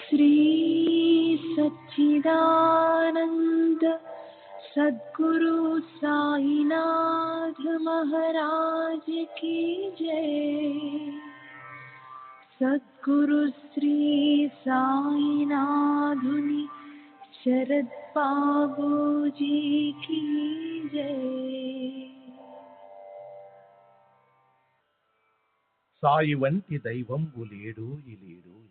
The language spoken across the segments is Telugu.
श्री सच्चिदानंद सद्गुरु साईनाथ महाराज की जय। सद्गुरु श्री साईनाथुनि शरद बाबूजी की जय। సాయి వంటి దైవంబు లేడు లేడు.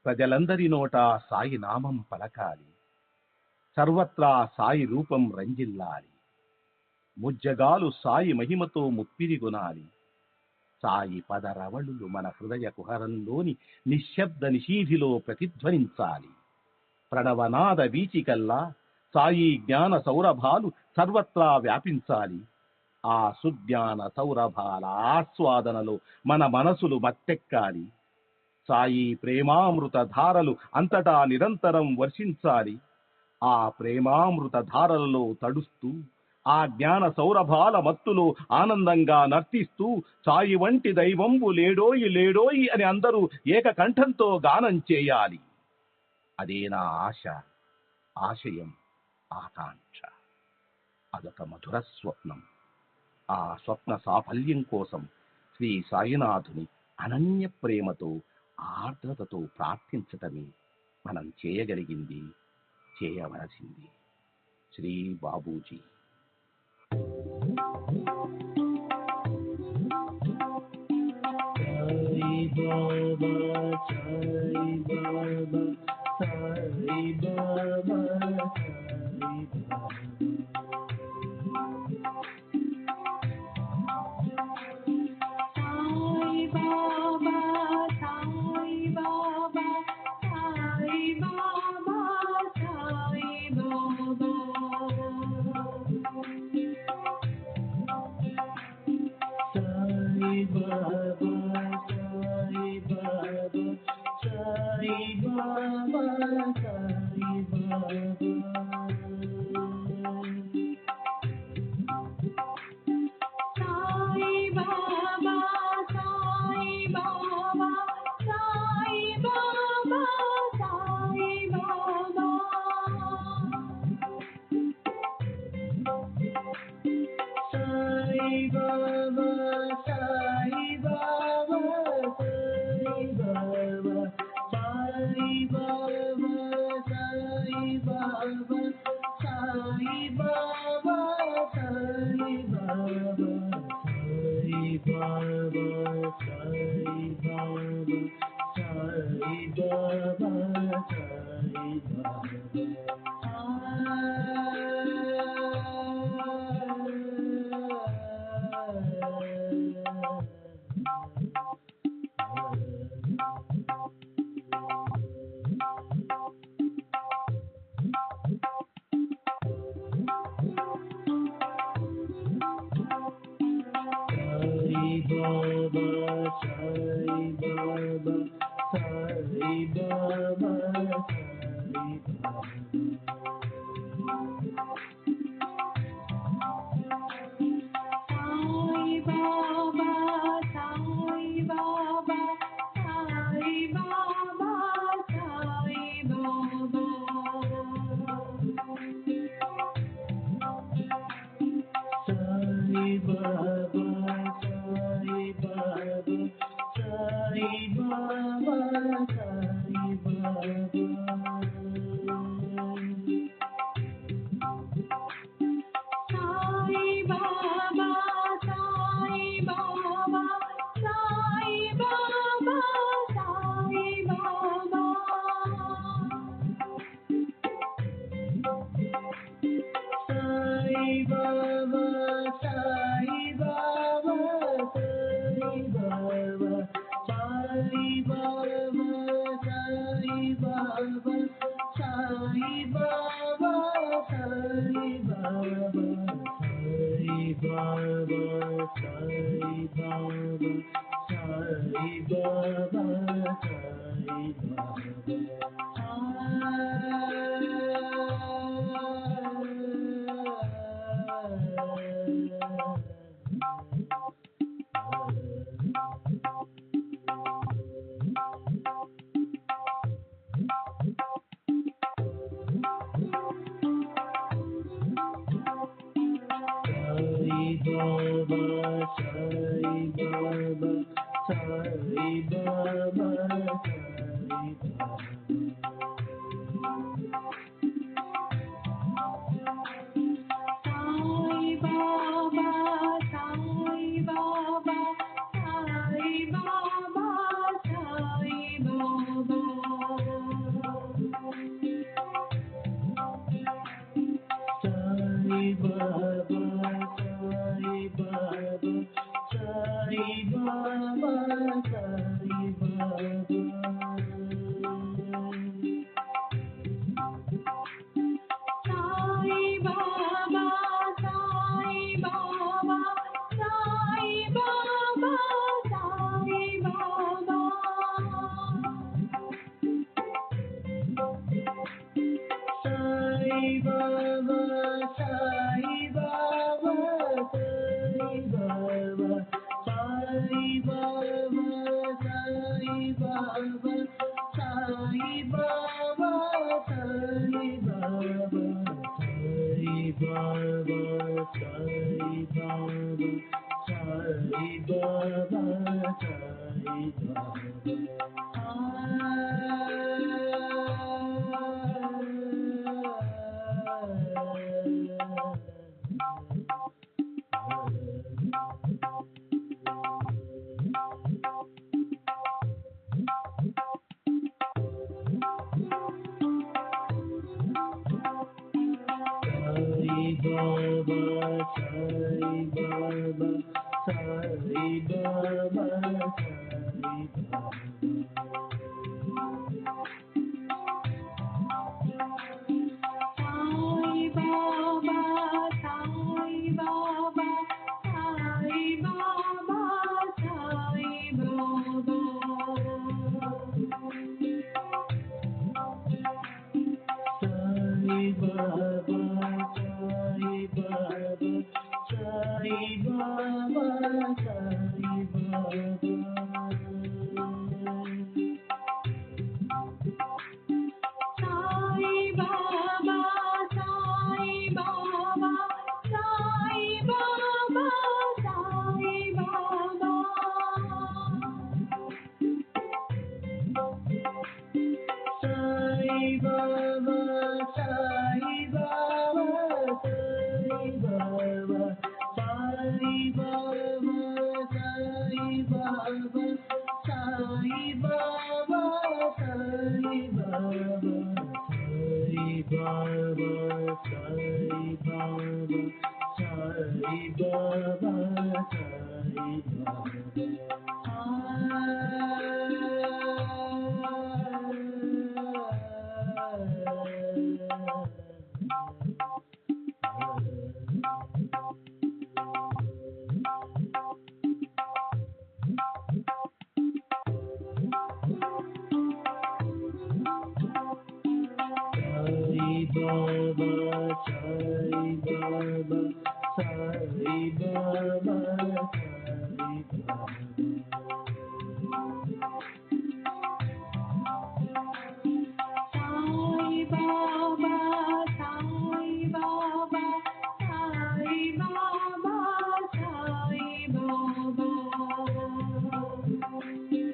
ప్రజలందరి నోట సాయి నామం పలకాలి, సర్వత్రా సాయి రూపం రంజిల్లాలి. ముజ్జగాలు సాయి మహిమతో ముప్పిరిగొనాలి. సాయి పదరవళులు మన హృదయ కుహరంలోని నిశ్శబ్ద నిశీధిలో ప్రతిధ్వనించాలి. ప్రణవనాద వీచికల్లా సాయి జ్ఞాన సౌరభాలు సర్వత్రా వ్యాపించాలి. ఆ సుజ్ఞాన సౌరభాల ఆస్వాదనలో మన మనసులు మత్తెక్కాలి. సాయి ప్రేమామృత ధారలు అంతటా నిరంతరం వర్షించాలి. ఆ ప్రేమామృత ధారలలో తడుస్తూ, ఆ జ్ఞాన సౌరభాల మత్తులో ఆనందంగా నర్తిస్తూ సాయి వంటి దైవంబు లేడోయి లేడోయి అని అందరూ ఏకకంఠంతో గానం చేయాలి. అదే నా ఆశ, ఆశయం, ఆకాంక్ష. అదొక మధుర స్వప్నం. ఆ స్వప్న సాఫల్యం కోసం శ్రీ సాయినాథుని అనన్య ప్రేమతో, ఆర్ద్రతతో ప్రార్థించటమే మనం చేయగలిగింది, చేయవలసింది. Shri Babuji. Sai Baba, Sai Baba, Sai Baba, Sai Baba. Baba, Sai Baba, Sai Baba, Sai Baba. Sai Baba, Sai Baba, Sai Baba, Sai Baba. Sai Baba, Sai Baba, Sai Baba, Sai Baba. Sai Baba, Sai Baba, Sai Baba, Sai Sai Baba, Baba, Sai Baba, Sai Baba, Sai Baba, Sai Baba, Sai Baba, Sai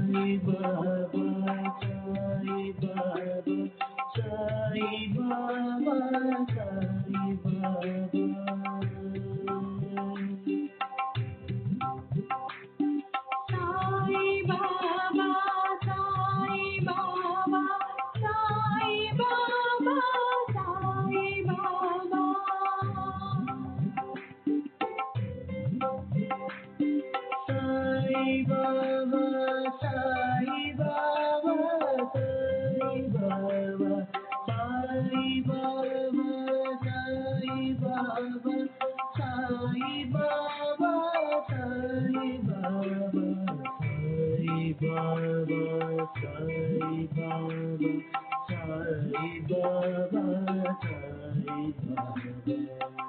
Baba, Sai Baba, Sai Baba, Sai Baba. Sai Baba, Sai Baba, Sai Baba, Sai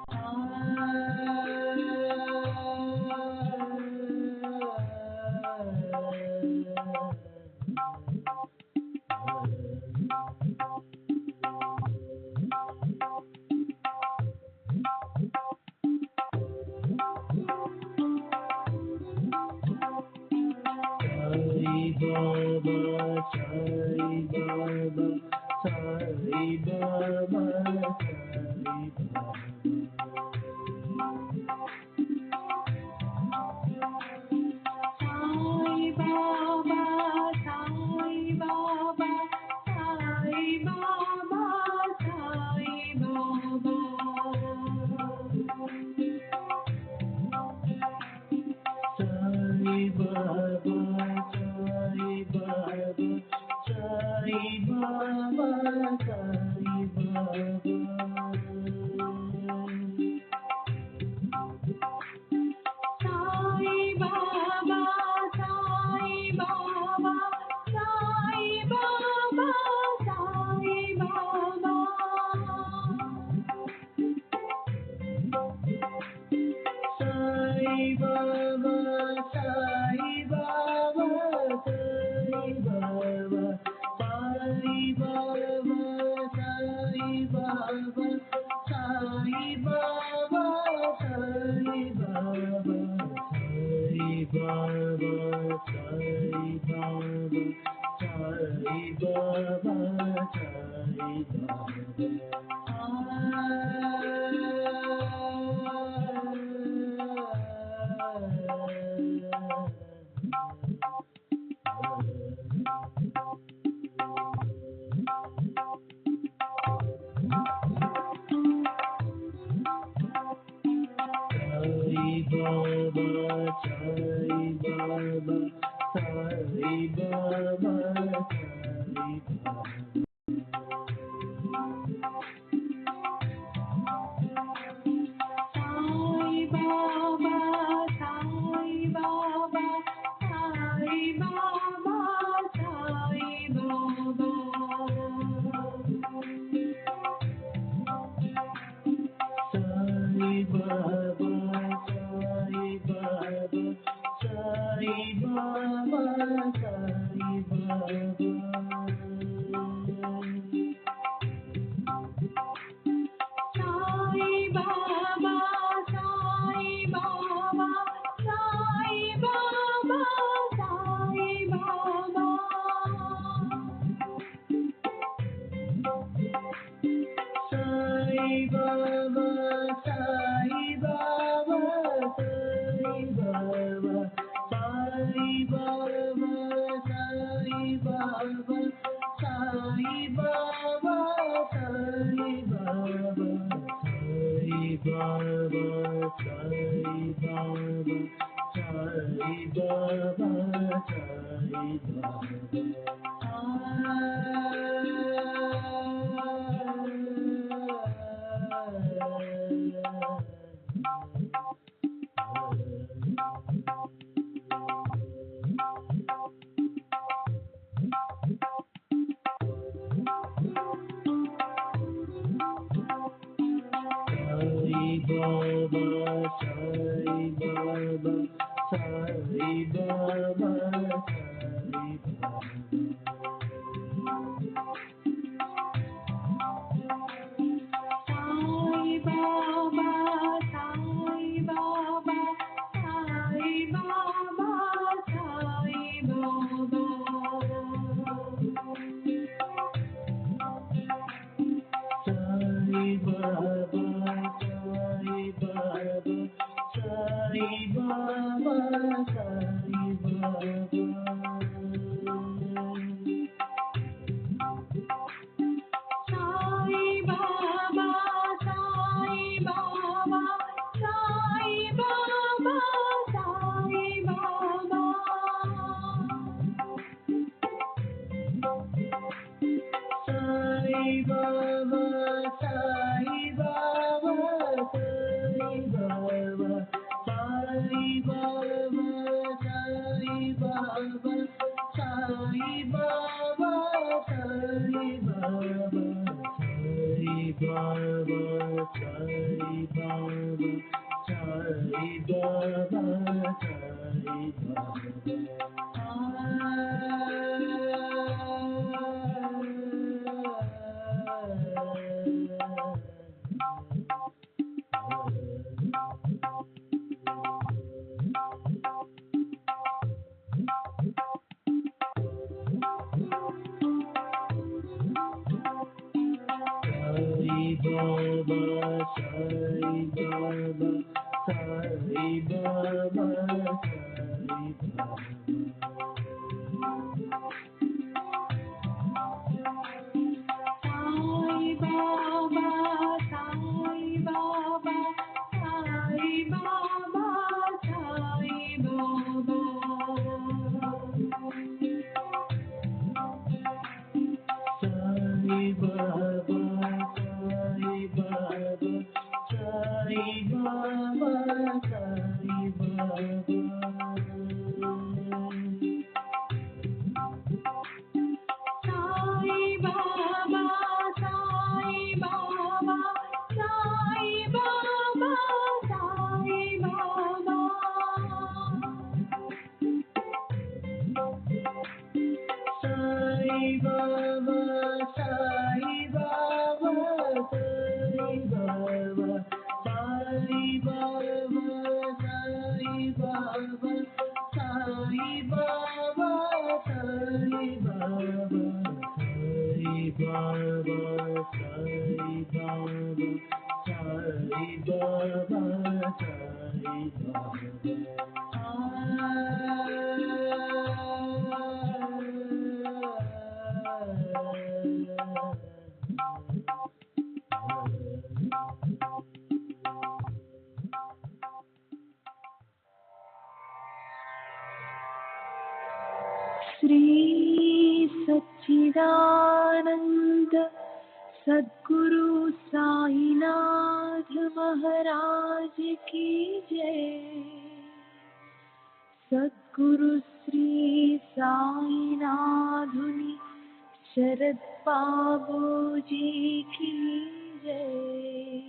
बाबा साई श्री सच्चिदानंद सद्गुरु साईनाथ महाराज की जय। सद्गुरु श्री साईनाथुनि शरद बाबू जी की जय।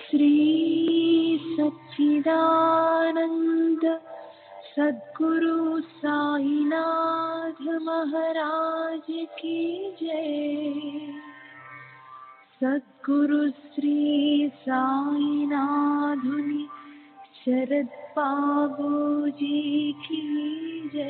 श्री सच्चिदानंद सद्गुरु साईनाथ महाराज की जय। सद्गुरु श्री साईनाथुनि शरद बाबू जी की जय।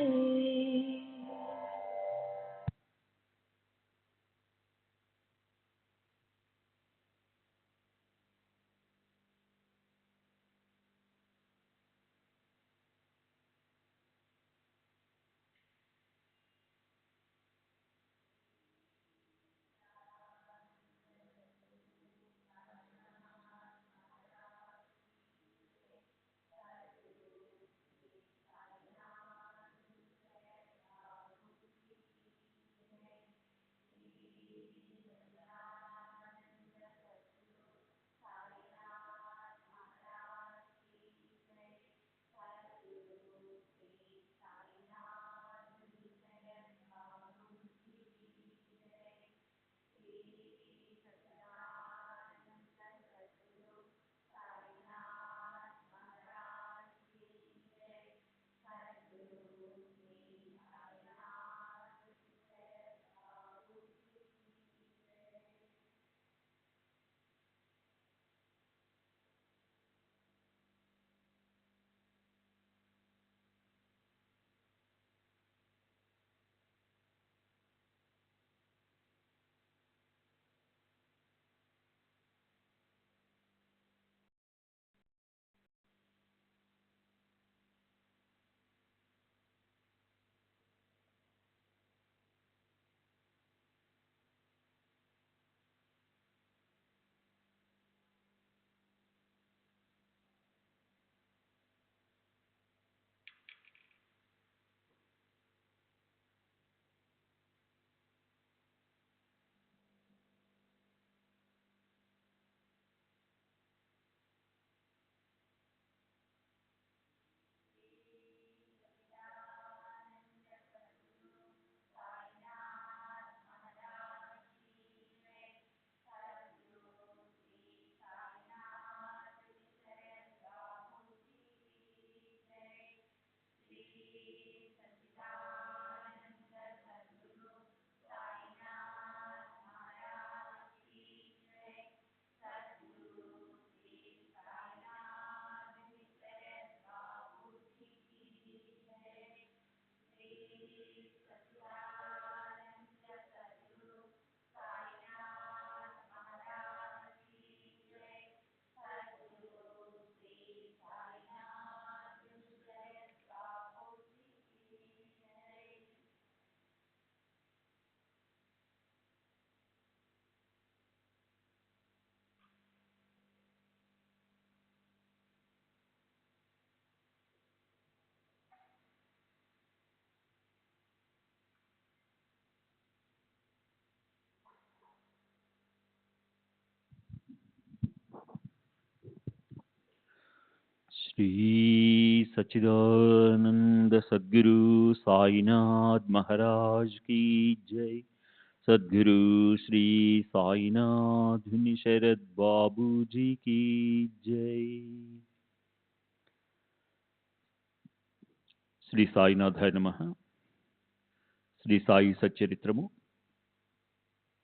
श्री सच्चिदानंद सद्गुरु साईनाथ महाराज की जय। सद्गुरु श्री साईनाथ शरद बाबू जी की जय। శ్రీ సాయినాథాయ నమః. శ్రీ సాయి సచ్చరిత్రము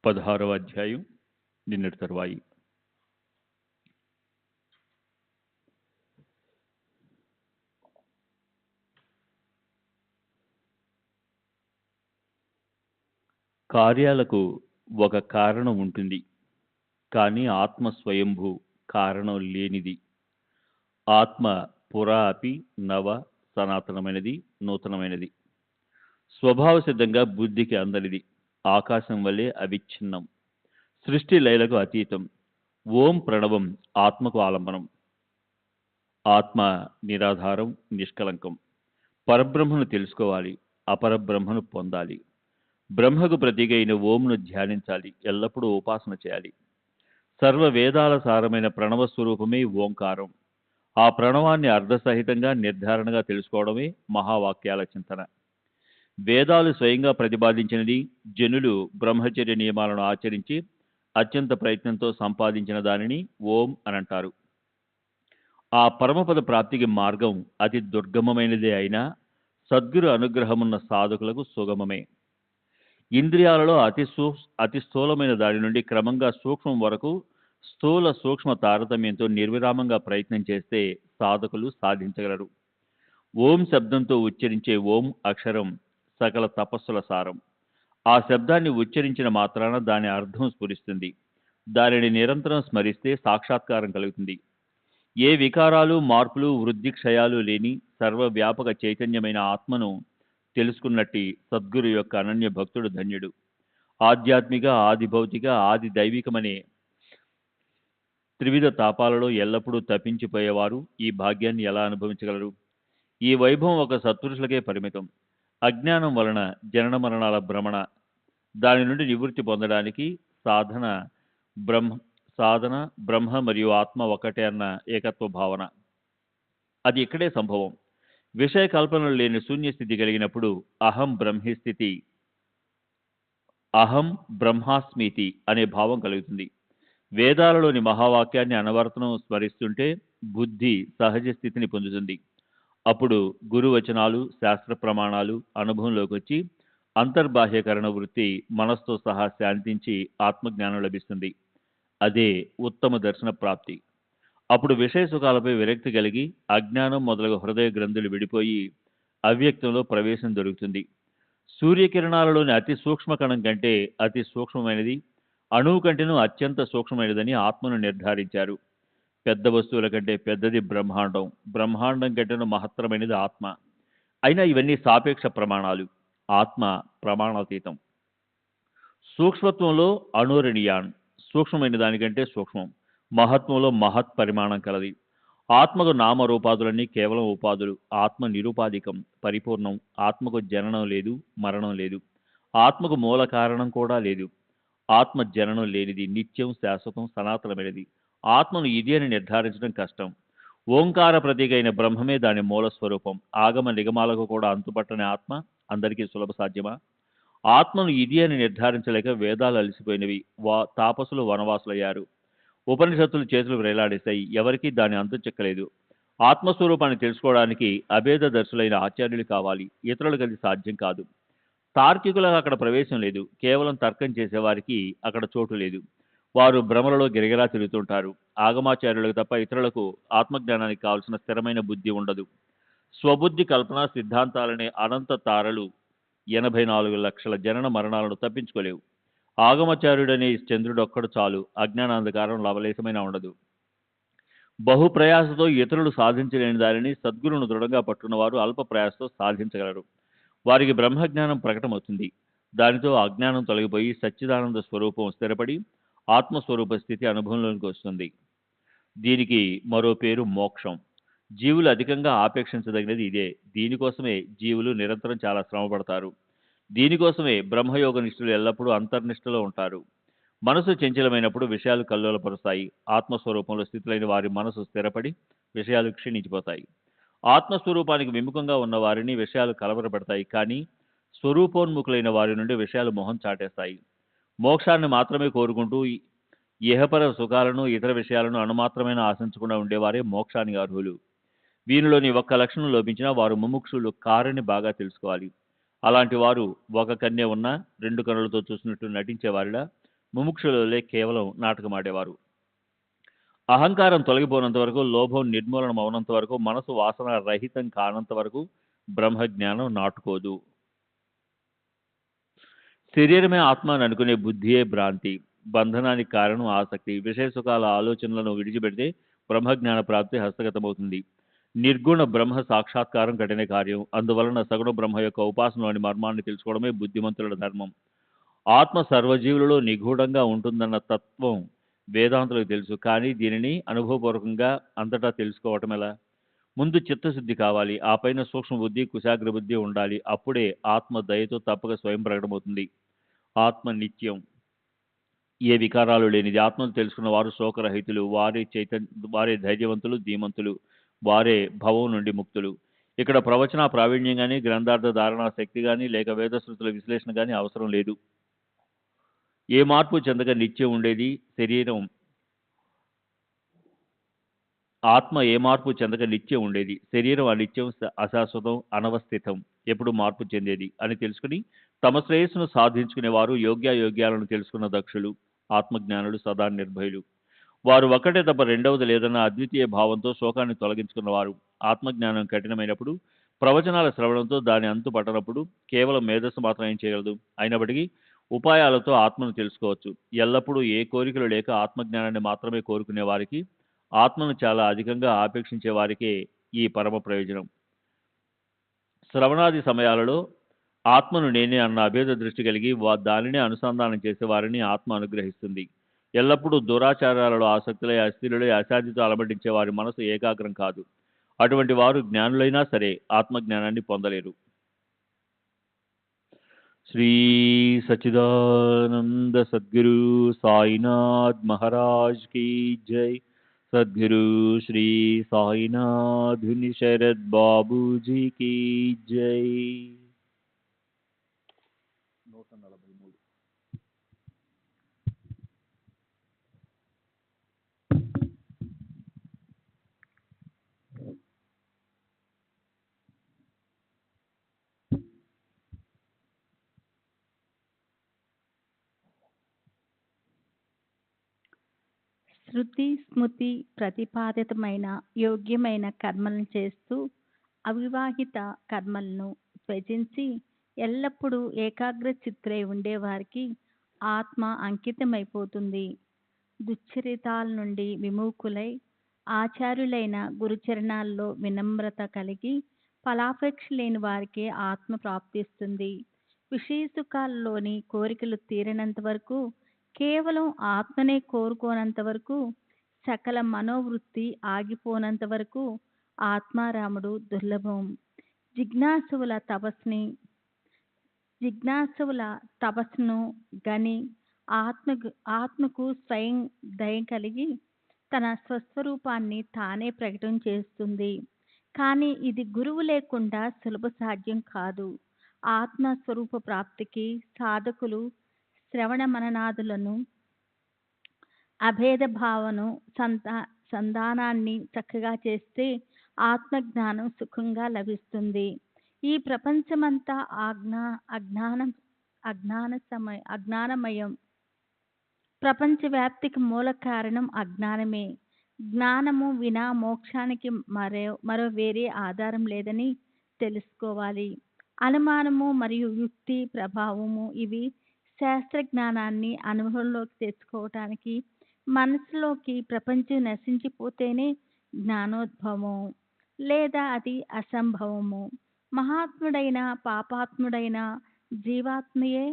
16వ అధ్యాయం, నిన్నటి తరువాయి. కార్యాలకు ఒక కారణం ఉంటుంది, కానీ ఆత్మ స్వయంభూ కారణం లేనిది. ఆత్మ పురా అపి నవ సనాతనమైనది, నూతనమైనది. స్వభావ సిద్ధంగా బుద్ధికి అందనిది. ఆకాశం వల్లే అవిచ్ఛిన్నం, సృష్టి లయలకు అతీతం. ఓం ప్రణవం ఆత్మకు ఆలంబనం. ఆత్మ నిరాధారం, నిష్కలంకం. పరబ్రహ్మను తెలుసుకోవాలి, అపరబ్రహ్మను పొందాలి. బ్రహ్మకు ప్రతీక అయిన ఓంను ధ్యానించాలి, ఎల్లప్పుడూ ఉపాసన చేయాలి. సర్వ వేదాల సారమైన ప్రణవ స్వరూపమే ఓంకారం. ఆ ప్రణవాన్ని అర్ధసహితంగా నిర్ధారణగా తెలుసుకోవడమే మహావాక్యాల చింతన. వేదాలు స్వయంగా ప్రతిపాదించినది జనులు బ్రహ్మచర్య నియమాలను ఆచరించి అత్యంత ప్రయత్నంతో సంపాదించిన దానిని ఓం అనంటారు. ఆ పరమపద ప్రాప్తికి మార్గం అతి దుర్గమమైనదే అయినా సద్గురు అనుగ్రహమున్న సాధకులకు సుగమమే. ఇంద్రియాలలో అతి స్థూలమైన దాని నుండి క్రమంగా సూక్ష్మం వరకు స్థూల సూక్ష్మ తారతమ్యంతో నిర్విరామంగా ప్రయత్నం చేస్తే సాధకులు సాధించగలరు. ఓం శబ్దంతో ఉచ్చరించే ఓం అక్షరం సకల తపస్సుల సారం. ఆ శబ్దాన్ని ఉచ్చరించిన మాత్రాన దాని అర్థం స్ఫురిస్తుంది. దానిని నిరంతరం స్మరిస్తే సాక్షాత్కారం కలుగుతుంది. ఏ వికారాలు, మార్పులు, వృద్ధి, క్షయాలు లేని సర్వవ్యాపక చైతన్యమైన ఆత్మను తెలుసుకున్నట్టి సద్గురు యొక్క అనన్య భక్తుడు ధన్యుడు. ఆధ్యాత్మిక, ఆది భౌతిక, ఆది దైవికమనే త్రివిధ తాపాలలో ఎల్లప్పుడూ తప్పించిపోయేవారు ఈ భాగ్యాన్ని ఎలా అనుభవించగలరు? ఈ వైభవం ఒక సత్పురుషులకే పరిమితం. అజ్ఞానం వలన జనన మరణాల భ్రమణ, దాని నుండి నివృత్తి పొందడానికి సాధన బ్రహ్మ మరియు ఆత్మ ఒకటే అన్న ఏకత్వ భావన. అది ఇక్కడే సంభవం. విషయ కల్పనలు లేని శూన్యస్థితి కలిగినప్పుడు అహం బ్రహ్మి స్థితి, అహం బ్రహ్మాస్మితి అనే భావం కలుగుతుంది. వేదాలలోని మహావాక్యాన్ని అనవర్తనం స్మరిస్తుంటే బుద్ధి సహజ స్థితిని పొందుతుంది. అప్పుడు గురువచనాలు, శాస్త్ర ప్రమాణాలు అనుభవంలోకి వచ్చి అంతర్బాహ్యకరణ వృత్తి మనస్తో సహా శాంతించి ఆత్మజ్ఞానం లభిస్తుంది. అదే ఉత్తమ దర్శన ప్రాప్తి. అప్పుడు విషయ సుఖాలపై విరక్తి కలిగి అజ్ఞానం మొదలగు హృదయ గ్రంథులు విడిపోయి అవ్యక్తంలో ప్రవేశం దొరుకుతుంది. సూర్యకిరణాలలోని అతి సూక్ష్మ కణం కంటే అతి సూక్ష్మమైనది, అణువు కంటేనూ అత్యంత సూక్ష్మమైనదని ఆత్మను నిర్ధారించారు. పెద్ద వస్తువుల కంటే పెద్దది బ్రహ్మాండం, బ్రహ్మాండం కంటేనూ మహత్తరమైనది ఆత్మ. అయినా ఇవన్నీ సాపేక్ష ప్రమాణాలు. ఆత్మ ప్రమాణాతీతం. సూక్ష్మత్వంలో అణురణీయాన్, సూక్ష్మమైన దానికంటే సూక్ష్మం. మహత్వంలో మహత్ పరిమాణం కలది. ఆత్మకు నామరూపాదులన్నీ కేవలం ఉపాధులు. ఆత్మ నిరుపాధికం, పరిపూర్ణం. ఆత్మకు జననం లేదు, మరణం లేదు. ఆత్మకు మూల కారణం కూడా లేదు. ఆత్మ జననం లేనిది, నిత్యం, శాశ్వతం, సనాతనమైనది. ఆత్మను ఇది అని నిర్ధారించడం కష్టం. ఓంకార ప్రతీక అయిన బ్రహ్మమే దాని మూల స్వరూపం. ఆగమ నిగమాలకు కూడా అంతుపట్టని ఆత్మ అందరికీ సులభ సాధ్యమా? ఆత్మను ఇది అని నిర్ధారించలేక వేదాలు అలసిపోయినవి. తాపసులు వనవాసులయ్యారు. ఉపనిషత్తులు చేతులు వేలాడేశాయి. ఎవరికీ దాని అంతు చెక్కలేదు. ఆత్మస్వరూపాన్ని తెలుసుకోవడానికి అభేద దర్శులైన ఆచార్యులు కావాలి. ఇతరులకు అది సాధ్యం కాదు. తార్కికులకు అక్కడ ప్రవేశం లేదు. కేవలం తర్కం చేసేవారికి అక్కడ చోటు లేదు. వారు భ్రమలలో గిరగిరా తిరుగుతుంటారు. ఆగమాచార్యులకు తప్ప ఇతరులకు ఆత్మజ్ఞానానికి కావలసిన స్థిరమైన బుద్ధి ఉండదు. స్వబుద్ధి కల్పన సిద్ధాంతాలనే అనంత తారలు 84 లక్షల జనన మరణాలను తప్పించుకోలేవు. ఆగమాచార్యుడనే చంద్రుడు ఒక్కడు చాలు, అజ్ఞానాంధకారం లవలేశమైనా ఉండదు. బహుప్రయాసతో ఇతరులు సాధించలేని దానిని సద్గురును దృఢంగా పట్టుకున్నవారు అల్ప ప్రయాసతో సాధించగలరు. వారికి బ్రహ్మజ్ఞానం ప్రకటమవుతుంది. దానితో అజ్ఞానం తొలగిపోయి సచ్చిదానంద స్వరూపం స్థిరపడి ఆత్మస్వరూప స్థితి అనుభవంలోనికి వస్తుంది. దీనికి మరో పేరు మోక్షం. జీవులు అధికంగా ఆపేక్షించదగినది ఇదే. దీనికోసమే జీవులు నిరంతరం చాలా శ్రమ పడతారు. దీనికోసమే బ్రహ్మయోగ నిష్ఠులు ఎల్లప్పుడూ అంతర్నిష్టలో ఉంటారు. మనసు చంచలమైనప్పుడు విషయాలు కల్లోలపరుస్తాయి. ఆత్మస్వరూపంలో స్థితులైన వారి మనసు స్థిరపడి విషయాలు క్షీణించిపోతాయి. ఆత్మస్వరూపానికి విముఖంగా ఉన్న వారిని విషయాలు కలవరపెడతాయి. కానీ స్వరూపోన్ముఖులైన వారి నుండి విషయాలు మొహం చాటేస్తాయి. మోక్షాన్ని మాత్రమే కోరుకుంటూ ఇహపర సుఖాలను ఇతర విషయాలను అణుమాత్రమైన ఆశించకుండా ఉండేవారే మోక్షానికి అర్హులు. వీరిలోని ఒక్క లక్షణం లోపించినా వారు ముముక్షులు కారని బాగా తెలుసుకోవాలి. అలాంటి వారు ఒక కన్య ఉన్నా 2 కన్నులతో చూసినట్టు నటించేవారిలా ముముక్షులే కేవలం నాటకమాడేవారు. అహంకారం తొలగిపోనంత వరకు, లోభం నిర్మూలనం అవునంత వరకు, మనసు వాసన రహితం కానంత వరకు బ్రహ్మజ్ఞానం నాటుకోదు. శరీరమే ఆత్మ అని అనుకునే బుద్ధియే భ్రాంతి. బంధనానికి కారణం ఆసక్తి. విషయ సుఖాల ఆలోచనలను విడిచిపెడితే బ్రహ్మజ్ఞాన ప్రాప్తి హస్తగతమవుతుంది. నిర్గుణ బ్రహ్మ సాక్షాత్కారం కఠిన కార్యం. అందువలన సగుణ బ్రహ్మ యొక్క ఉపాసనలోని మర్మాన్ని తెలుసుకోవడమే బుద్ధిమంతుల ధర్మం. ఆత్మ సర్వజీవులలో నిగూఢంగా ఉంటుందన్న తత్వం వేదాంతులకు తెలుసు. కానీ దీనిని అనుభవపూర్వకంగా అంతటా తెలుసుకోవటం ఎలా? ముందు చిత్తశుద్ధి కావాలి. ఆ పైన సూక్ష్మ బుద్ధి, కుశాగ్ర బుద్ధి ఉండాలి. అప్పుడే ఆత్మ దయతో తప్పక స్వయం ప్రకటమవుతుంది. ఆత్మ నిత్యం, ఏ వికారాలు లేనిది. ఆత్మను తెలుసుకున్న వారు శోకరహితులు. వారే ధైర్యవంతులు, ధీమంతులు. వారే భవం నుండి ముక్తులు. ఇక్కడ ప్రవచన ప్రావీణ్యం కానీ, గ్రంథార్థ ధారణా శక్తి కానీ, లేక వేదశృతుల విశ్లేషణ కానీ అవసరం లేదు. ఏ మార్పు చెందక నిత్యం ఉండేది శరీరం. ఆత్మ ఏ మార్పు చెందక నిత్యం ఉండేది. శరీరం అనిత్యం, అశాశ్వతం, అనవస్థితం, ఎప్పుడు మార్పు చెందేది అని తెలుసుకుని తమ శ్రేయస్సును సాధించుకునేవారు యోగ్యాలను తెలుసుకున్న దక్షులు, ఆత్మజ్ఞానులు, సదా నిర్భయులు. వారు ఒక్కటే తప్ప రెండవది లేదన్న అద్వితీయ భావంతో శోకాన్ని తొలగించుకున్నవారు. ఆత్మజ్ఞానం కఠినమైనప్పుడు, ప్రవచనాల శ్రవణంతో దాని అంతు పట్టనప్పుడు కేవలం మేధస్సు మాత్రం ఏం చేయగలదు. అయినప్పటికీ ఉపాయాలతో ఆత్మను తెలుసుకోవచ్చు. ఎల్లప్పుడూ ఏ కోరికలు లేక ఆత్మజ్ఞానాన్ని మాత్రమే కోరుకునే వారికి, ఆత్మను చాలా అధికంగా ఆపేక్షించే వారికే ఈ పరమ ప్రయోజనం. శ్రవణాది సమయాలలో ఆత్మను నేనే అన్న అభేద దృష్టి కలిగి దానినే అనుసంధానం చేసే వారిని ఆత్మ అనుగ్రహిస్తుంది. ఎల్లప్పుడూ దురాచారాలలో ఆసక్తులై, అస్థిరులై, అశాంతితో అలమటించే వారి మనసు ఏకాగ్రం కాదు. అటువంటి వారు జ్ఞానులైనా సరే ఆత్మజ్ఞానాన్ని పొందలేరు. శ్రీ సచ్చిదానంద సద్గురు సాయినాథ్ మహారాజ్ కీ జై. సద్గురు శ్రీ సాయినాథుని శరద్ బాబూజీ కీ జై. 143. శృతి స్మృతి ప్రతిపాదితమైన యోగ్యమైన కర్మలను చేస్తూ అవివాహిత కర్మలను త్యజించి ఎల్లప్పుడూ ఏకాగ్ర చిత్తులై ఉండేవారికి ఆత్మ అంకితమైపోతుంది. దుశ్చరితాల నుండి విముఖులై ఆచార్యులైన గురుచరణాల్లో వినమ్రత కలిగి ఫలాపేక్ష లేని వారికి ఆత్మ ప్రాప్తిస్తుంది. విషయ సుఖాల్లోని కోరికలు తీరినంత వరకు, కేవలం ఆత్మనే కోరుకోనంత వరకు, సకల మనోవృత్తి ఆగిపోనంత వరకు ఆత్మారాముడు దుర్లభం. జిజ్ఞాసువుల తపస్సును గని ఆత్మకు స్వయం దయ కలిగి తన స్వస్వరూపాన్ని తానే ప్రకటన చేస్తుంది. కానీ ఇది గురువు లేకుండా సులభ సాధ్యం కాదు. ఆత్మస్వరూప ప్రాప్తికి సాధకులు శ్రవణ మననాదులను, అభేద భావను, సంధానాన్ని చక్కగా చేస్తే ఆత్మజ్ఞానం సుఖంగా లభిస్తుంది. ఈ ప్రపంచమంతా అజ్ఞానమయం. ప్రపంచవ్యాప్తికి మూల కారణం అజ్ఞానమే. జ్ఞానము వినా మోక్షానికి మరో వేరే ఆధారం లేదని తెలుసుకోవాలి. అనుమానము మరియు యుక్తి ప్రభావము ఇవి శాస్త్రజ్ఞానాన్ని అనుభవంలోకి తెచ్చుకోవటానికి, మనసులోకి ప్రపంచం నశించిపోతేనే జ్ఞానోద్భవం, లేదా అది అసంభవము. మహాత్ముడైన పాపాత్ముడైన జీవాత్మయే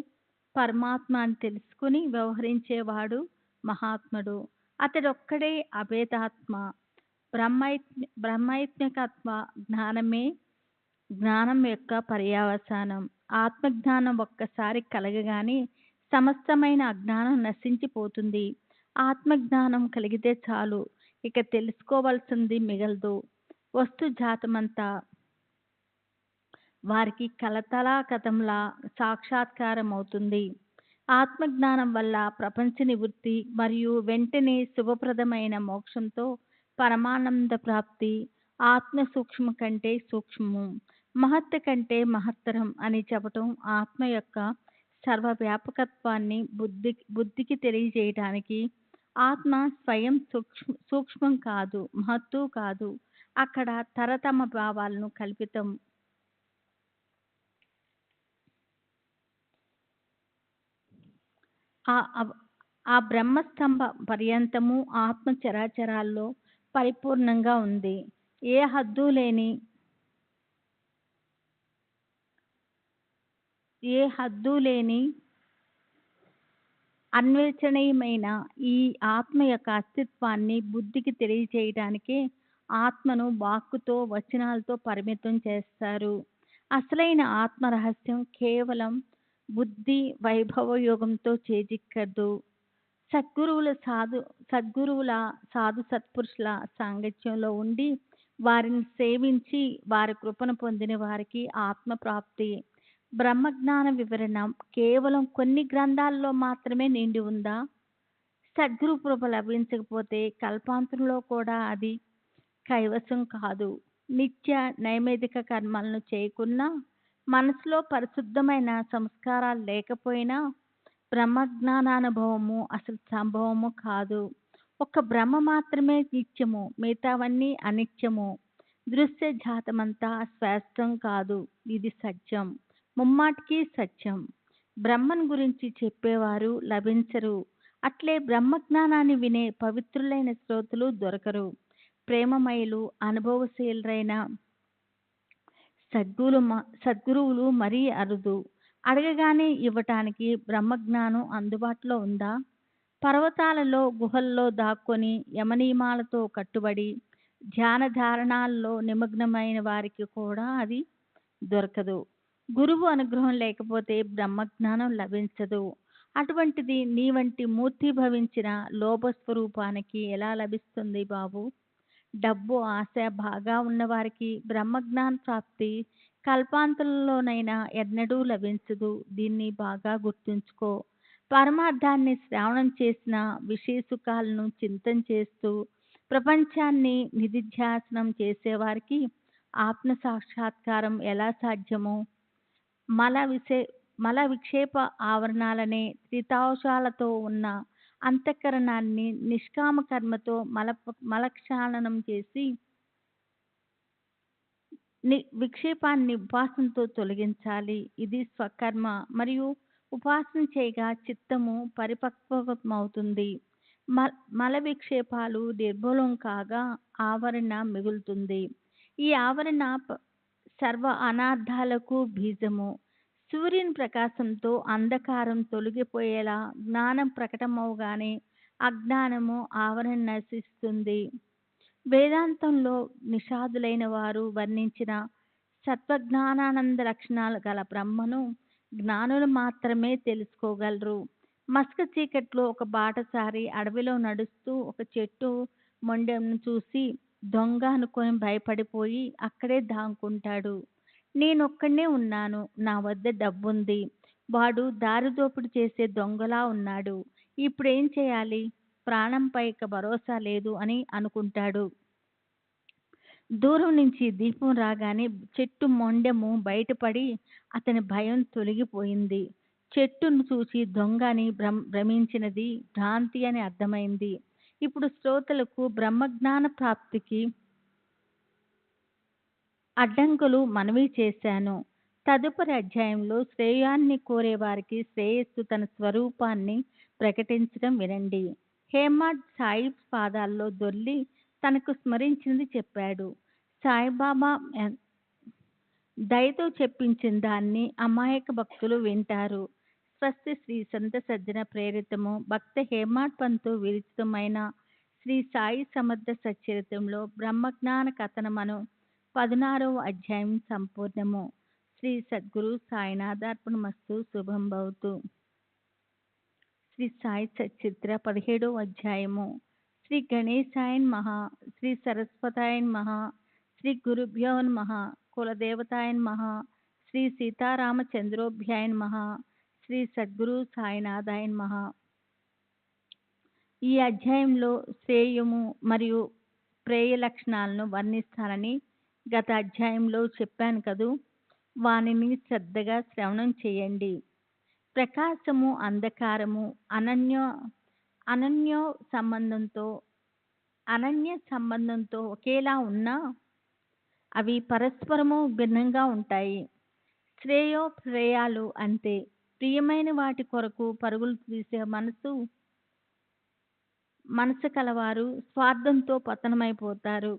పరమాత్మ అని తెలుసుకుని వ్యవహరించేవాడు మహాత్ముడు. అతడొక్కడే అభేదాత్మ. బ్రహ్మైత్మికత్వ జ్ఞానమే జ్ఞానం యొక్క పర్యవసానం. ఆత్మజ్ఞానం ఒక్కసారి కలగగానే సమస్తమైన అజ్ఞానం నశించిపోతుంది. ఆత్మజ్ఞానం కలిగితే చాలు, ఇక తెలుసుకోవలసింది మిగలదు. వస్తు జాతమంతా వారికి కలతలాకతంలా సాక్షాత్కారమవుతుంది. ఆత్మజ్ఞానం వల్ల ప్రపంచ నివృత్తి మరియు వెంటనే శుభప్రదమైన మోక్షంతో పరమానంద ప్రాప్తి. ఆత్మ సూక్ష్మ కంటే సూక్ష్మము, మహత్ కంటే మహత్తరం అని చెప్పటం ఆత్మ యొక్క సర్వవ్యాపకత్వాన్ని బుద్ధికి తెలియజేయటానికి. ఆత్మ స్వయం సూక్ష్మం కాదు, మహత్తు కాదు. అక్కడ తరతమ భావాలను కల్పితం. ఆ బ్రహ్మస్తంభ పర్యంతము ఆత్మ చరాచరాల్లో పరిపూర్ణంగా ఉంది. ఏ హద్దు లేని అన్వేషణీయమైన ఈ ఆత్మ యొక్క అస్తిత్వాన్ని బుద్ధికి తెలియచేయటానికే ఆత్మను వాక్కుతో వచనాలతో పరిమితం చేస్తారు. అసలైన ఆత్మ రహస్యం కేవలం బుద్ధి వైభవ యోగంతో చేజిక్కదు. సద్గురువుల సాధు సత్పురుషుల సాంగత్యంలో ఉండి వారిని సేవించి వారి కృపను పొందిన వారికి ఆత్మ ప్రాప్తి. బ్రహ్మజ్ఞాన వివరణ కేవలం కొన్ని గ్రంథాల్లో మాత్రమే నిండి ఉందా? సద్గురు కృప లభించకపోతే కల్పాంతంలో కూడా అది కైవసం కాదు. నిత్య నైమిత్తిక కర్మలను చేయకున్నా, మనసులో పరిశుద్ధమైన సంస్కారాలు లేకపోయినా బ్రహ్మజ్ఞానానుభవము అసలు సంభవము కాదు. ఒక్క బ్రహ్మ మాత్రమే నిత్యము, మిగతావన్నీ అనిత్యము. దృశ్య జాతమంతా శాశ్వతం కాదు, ఇది సత్యం, ముమ్మాటికి సత్యం. బ్రహ్మన్ గురించి చెప్పేవారు లభించరు. అట్లే బ్రహ్మజ్ఞానాన్ని వినే పవిత్రులైన శ్రోతలు దొరకరు. ప్రేమమయులు అనుభవశీలరైన సద్గురువులు మరీ అరుదు. అడగగానే ఇవ్వటానికి బ్రహ్మజ్ఞానం అందుబాటులో ఉందా? పర్వతాలలో గుహల్లో దాక్కొని యమనియమాలతో కట్టుబడి ధ్యాన ధారణాల్లో నిమగ్నమైన వారికి కూడా అది దొరకదు. గురువు అనుగ్రహం లేకపోతే బ్రహ్మజ్ఞానం లభించదు. అటువంటిది నీ వంటి మూర్తి భవించిన లోభస్వరూపానికి ఎలా లభిస్తుంది బాబు? డబ్బు ఆశ బాగా ఉన్నవారికి బ్రహ్మజ్ఞాన ప్రాప్తి కల్పాంతంలోనైనా ఎన్నడూ లభించదు. దీన్ని బాగా గుర్తుంచుకో. పరమార్థాన్ని శ్రావణం చేసిన విషయ సుఖాలను చింతన చేస్తూ ప్రపంచాన్ని నిధిధ్యాసనం చేసేవారికి ఆత్మ సాక్షాత్కారం ఎలా సాధ్యమో, మల విక్షేప ఆవరణాలనే త్రితావశాలతో ఉన్న అంతఃకరణాన్ని నిష్కామ కర్మతో మలక్షాళనం చేసి విక్షేపాన్ని ఉపాసనతో తొలగించాలి. ఇది స్వకర్మ. మరియు ఉపాసన చేయగా చిత్తము పరిపక్వమవుతుంది. మల విక్షేపాలు నిర్మూలం కాగా ఆవరణ మిగులుతుంది. ఈ ఆవరణ సర్వ అనార్థాలకు బీజము. సూర్యుని ప్రకాశంతో అంధకారం తొలగిపోయేలా జ్ఞానం ప్రకటమవగానే అజ్ఞానము ఆవరణ నశిస్తుంది. వేదాంతంలో నిషాదులైన వారు వర్ణించిన సత్వజ్ఞానానంద లక్షణాలు గల బ్రహ్మను జ్ఞానులు మాత్రమే తెలుసుకోగలరు. మస్క చీకట్లో ఒక బాటసారి అడవిలో నడుస్తూ ఒక చెట్టు మొండెంను చూసి దొంగ అనుకొని భయపడిపోయి అక్కడే దాక్కుంటాడు. నేనొక్కడే ఉన్నాను, నా వద్ద డబ్బుంది, వాడు దారిదోపిడి చేసే దొంగలా ఉన్నాడు, ఇప్పుడేం చేయాలి, ప్రాణంపై ఇక భరోసా లేదు అని అనుకుంటాడు. దూరం నుంచి దీపం రాగానే చెట్టు మొండెము బయటపడి అతని భయం తొలగిపోయింది. చెట్టును చూసి దొంగ అని భ్రమించినది భ్రాంతి అని అర్థమైంది. ఇప్పుడు శ్రోతలకు బ్రహ్మజ్ఞాన ప్రాప్తికి అడ్డంకులు మనవి చేశాను. తదుపరి అధ్యాయంలో శ్రేయాన్ని కోరే వారికి శ్రేయస్సు తన స్వరూపాన్ని ప్రకటించడం వినండి. హేమాడ్ సాయి పాదాల్లో దొర్లి తనకు స్మరించినది చెప్పాడు. సాయిబాబా దయతో చెప్పించిన దాన్ని అమాయక భక్తులు వింటారు. స్వస్తి శ్రీ సంత సజ్జన ప్రేరితము భక్త హేమాడ్ పంతు విరచితమైన శ్రీ సాయి సమర్థ సచ్చరితంలో బ్రహ్మజ్ఞాన కథనమను 16వ అధ్యాయం సంపూర్ణము. శ్రీ సద్గురు సాయినాథార్పణమస్తు. శుభం భవతు. శ్రీ సాయి సచ్చరిత్ర 17వ అధ్యాయము. శ్రీ గణేశాయ నమః. శ్రీ సరస్వతాయ నమః. శ్రీ గురుభ్యో నమః. కులదేవతాయ నమః. శ్రీ సీతారామచంద్రోభ్యాయ నమః. శ్రీ సద్గురు సాయినాథాయ నమః. ఈ అధ్యాయంలో శ్రేయము మరియు ప్రేయ లక్షణాలను వర్ణిస్తానని గత అధ్యాయంలో చెప్పాను కదూ. వానిని శ్రద్ధగా శ్రవణం చేయండి. ప్రకాశము అంధకారము అనన్య సంబంధంతో ఒకేలా ఉన్నా అవి పరస్పరము భిన్నంగా ఉంటాయి. శ్రేయోప్రేయాలు అంతే. ప్రియమైన వాటి కొరకు పరుగులు తీసే మనసు కలవారు స్వార్థంతో పతనమైపోతారు.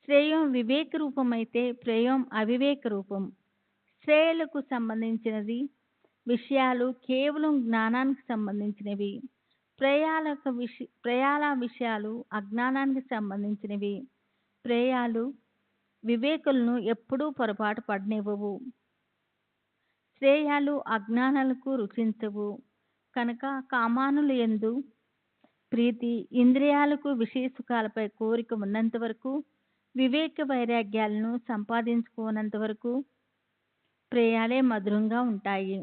శ్రేయం వివేక రూపమైతే ప్రేయం అవివేక రూపం. శ్రేయలకు సంబంధించినది విషయాలు కేవలం జ్ఞానానికి సంబంధించినవి. ప్రేయాల విషయాలు అజ్ఞానానికి సంబంధించినవి. ప్రేయాలు వివేకులను ఎప్పుడూ పొరపాటు పడనివ్వవు. శ్రేయాలు అజ్ఞానాలకు రుచించవు. కనుక కామానుల యందు ప్రీతి, ఇంద్రియాలకు విషయ సుఖాలపై కోరిక ఉన్నంత వరకు, వివేక వైరాగ్యాలను సంపాదించుకోనంత వరకు ప్రేయాలే మధురంగా ఉంటాయి.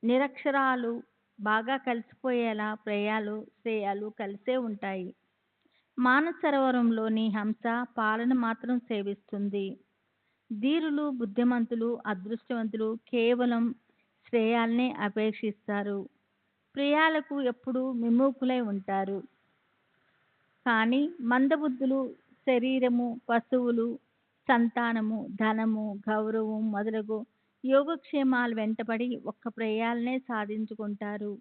నిరక్షరాలు బాగా కలిసిపోయేలా శ్రేయాలు కలిసే ఉంటాయి. మానసరోవరంలోని హంస పాలను మాత్రం సేవిస్తుంది. ధీరులు, బుద్ధిమంతులు, అదృష్టవంతులు కేవలం శ్రేయాలనే అపేక్షిస్తారు. ప్రియాలకు ఎప్పుడూ విముఖులై ఉంటారు. కానీ మందబుద్ధులు శరీరము, పశువులు, సంతానము, ధనము, గౌరవం మొదలగు యోగక్షేమాలు వెంటబడి ఒక్క ప్రేయాలనే సాధించుకుంటారు.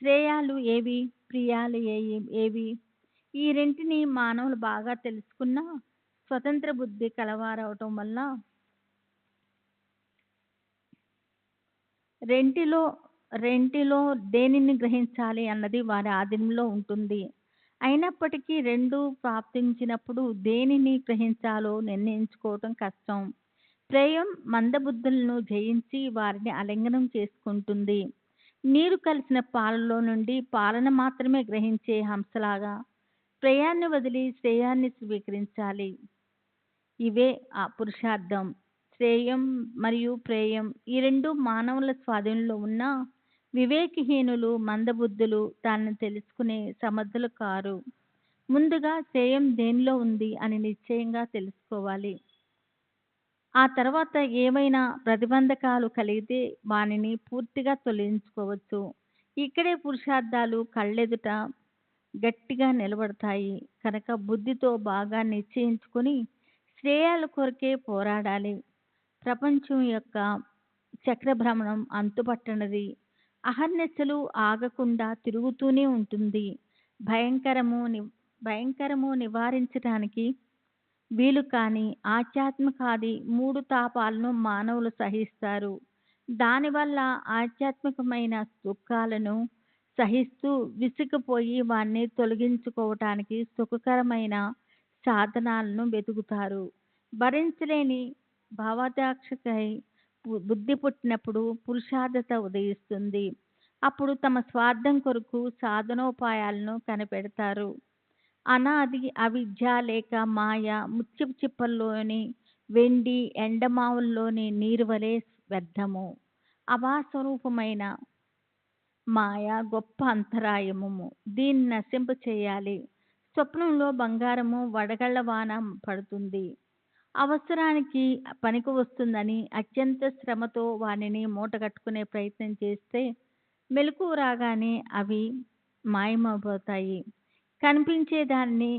శ్రేయాలు ఏవి, ప్రియాలు ఏవి? ఈ రెంటిని మానవులు బాగా తెలుసుకున్న స్వతంత్ర బుద్ధి కలవారవటం వల్ల రెంటిలో దేనిని గ్రహించాలి అన్నది వారి ఆధీనంలో ఉంటుంది. అయినప్పటికీ రెండు ప్రాప్తించినప్పుడు దేనిని గ్రహించాలో నిర్ణయించుకోవటం కష్టం. ప్రేయం మందబుద్ధులను జయించి వారిని ఆలింగనం చేసుకుంటుంది. నీరు కలిసిన పాలలో నుండి పాలను మాత్రమే గ్రహించే హంసలాగా ప్రేయాన్ని వదిలి శ్రేయాన్ని స్వీకరించాలి. ఇవే ఆ పురుషార్థం. శ్రేయం మరియు ప్రేయం ఈ రెండు మానవుల స్వాధీనంలో ఉన్న వివేకహీనులు, మందబుద్ధులు దానిని తెలుసుకునే సమర్థులు కారు. ముందుగా శ్రేయం దేనిలో ఉంది అని నిశ్చయంగా తెలుసుకోవాలి. ఆ తర్వాత ఏవైనా ప్రతిబంధకాలు కలిగితే వానిని పూర్తిగా తొలగించుకోవచ్చు. ఇక్కడే పురుషార్థాలు కళ్ళెదుట గట్టిగా నిలబడతాయి. కనుక బుద్ధితో బాగా నిశ్చయించుకొని శ్రేయాల కొరకే పోరాడాలి. ప్రపంచం యొక్క చక్రభ్రమణం అంతుపట్టనిది. అహర్నిశలు ఆగకుండా తిరుగుతూనే ఉంటుంది. భయంకరము నివారించడానికి వీలు కాని ఆధ్యాత్మికాది 3 తాపాలను మానవులు సహిస్తారు. దానివల్ల ఆధ్యాత్మికమైన దుఃఖాలను సహిస్తూ విసిగిపోయి వాన్ని తొలగించుకోవటానికి సుఖకరమైన సాధనాలను వెతుకుతారు. భరించలేని భావదాక్షకై బుద్ధి పుట్టినప్పుడు పురుషార్థత ఉదయిస్తుంది. అప్పుడు తమ స్వార్థం కొరకు సాధనోపాయాలను కనిపెడతారు. అనాది అవిద్య లేక మాయ ముత్యపు చిప్పల్లోని వెండి, ఎండమావుల్లోని నీరు వలె వ్యర్థము. అభాస్వరూపమైన మాయ గొప్ప అంతరాయము. దీన్ని నశింప చేయాలి. స్వప్నంలో బంగారము వడగళ్ల వాన పడుతుంది. అవసరానికి పనికి వస్తుందని అత్యంత శ్రమతో వానిని మూటగట్టుకునే ప్రయత్నం చేస్తే మెలకువ రాగానే అవి మాయమైపోతాయి. కనిపించని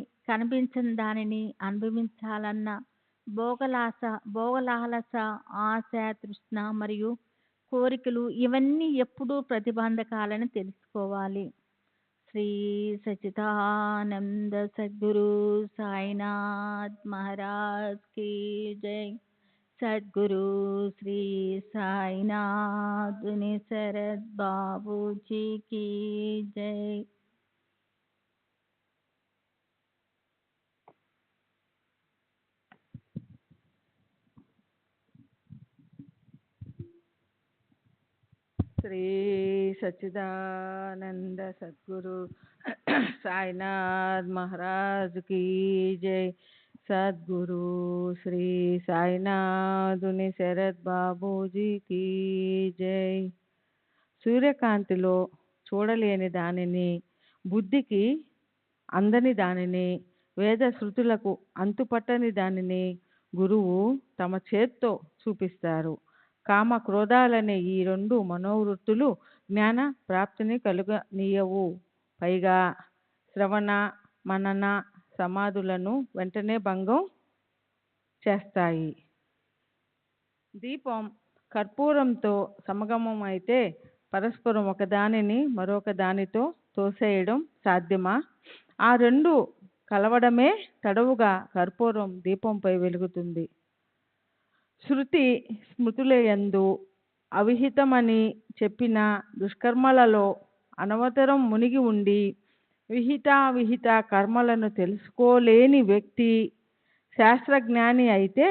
దానిని అనుభవించాలన్న భోగలాలస, ఆశ, తృష్ణ మరియు కోరికలు ఇవన్నీ ఎప్పుడూ ప్రతిబంధకాలని తెలుసుకోవాలి. శ్రీ సచ్చిదానంద సద్గురు సాయినాథ్ మహారాజ్ కీ జై. సద్గురు శ్రీ సాయినాథ్ శరత్ బాబూజీ కీ జై. శ్రీ సచ్చిదానంద సద్గురు సాయినాథ్ మహారాజ్ की जय। సద్గురు శ్రీ సాయినాథుని శరత్ బాబూజీకి జై। సూర్యకాంతిలో చూడలేని దానిని, బుద్ధికి అందని దానిని, వేద శృతులకు అంతుపట్టని దానిని గురువు తమ చేత్తో చూపిస్తారు. కామ క్రోధాలనే ఈ రెండు మనోవృత్తులు జ్ఞాన ప్రాప్తిని కలుగనీయవు. పైగా శ్రవణ మనన సమాధులను వెంటనే భంగం చేస్తాయి. దీపం కర్పూరంతో సమగమం అయితే పరస్పరం ఒకదానిని మరొక దానితో తోసేయడం సాధ్యమా? ఆ రెండు కలవడమే తడవుగా కర్పూరం దీపంపై వెలుగుతుంది. శృతి స్మృతులయందు అవిహితమని చెప్పిన దుష్కర్మలలో అనవతరం మునిగి ఉండి విహితావిహిత కర్మలను తెలుసుకోలేని వ్యక్తి శాస్త్రజ్ఞాని అయితే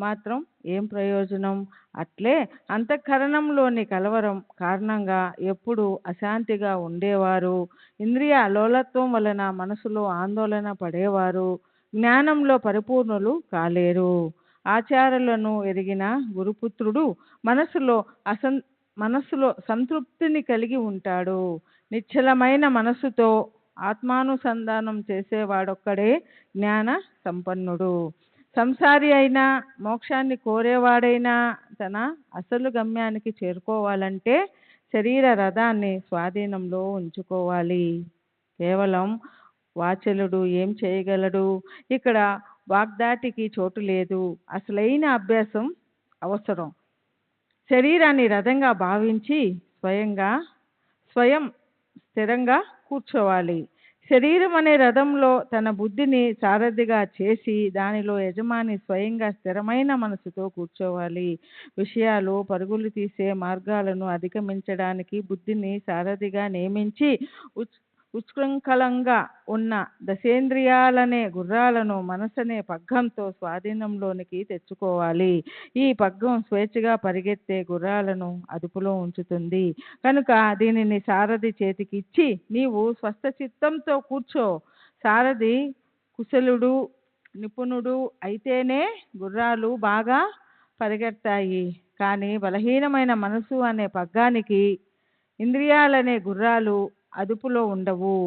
మాత్రం ఏం ప్రయోజనం? అట్లే అంతఃకరణంలోని కలవరం కారణంగా ఎప్పుడు అశాంతిగా ఉండేవారు, ఇంద్రియ లోలత్వం వలన మనసులో ఆందోళన పడేవారు జ్ఞానంలో పరిపూర్ణులు కాలేరు. ఆచారాలను ఎరిగిన గురుపుత్రుడు మనసులో సంతృప్తిని కలిగి ఉంటాడు. నిశ్చలమైన మనసుతో ఆత్మానుసంధానం చేసేవాడొక్కడే జ్ఞాన సంపన్నుడు. సంసారి అయినా మోక్షాన్ని కోరేవాడైనా తన అసలు గమ్యానికి చేరుకోవాలంటే శరీర రథాన్ని స్వాధీనంలో ఉంచుకోవాలి. కేవలం వాచలుడు ఏం చేయగలడు? ఇక్కడ వాగ్దాటికి చోటు లేదు. అసలైన అభ్యాసం అవసరం. శరీరాన్ని రథంగా భావించి స్వయం స్థిరంగా కూర్చోవాలి. శరీరం అనే రథంలో తన బుద్ధిని సారథిగా చేసి దానిలో యజమాని స్వయంగా స్థిరమైన మనసుతో కూర్చోవాలి. విషయాలు పరుగులు తీసే మార్గాలను అధిగమించడానికి బుద్ధిని సారథిగా నియమించి ఉత్కృంఖలంగా ఉన్న దశేంద్రియాలనే గుర్రాలను మనసనే పగ్గంతో స్వాధీనంలోనికి తెచ్చుకోవాలి. ఈ పగ్గం స్వేచ్ఛగా పరిగెత్తే గుర్రాలను అదుపులో ఉంచుతుంది కనుక దీనిని సారథి చేతికి ఇచ్చి నీవు స్వస్థ చిత్తంతో కూర్చో. సారథి కుశలుడు నిపుణుడు అయితేనే గుర్రాలు బాగా పరిగెత్తాయి. కానీ బలహీనమైన మనసు అనే పగ్గానికి ఇంద్రియాలనే గుర్రాలు అదుపులో ఉండవు.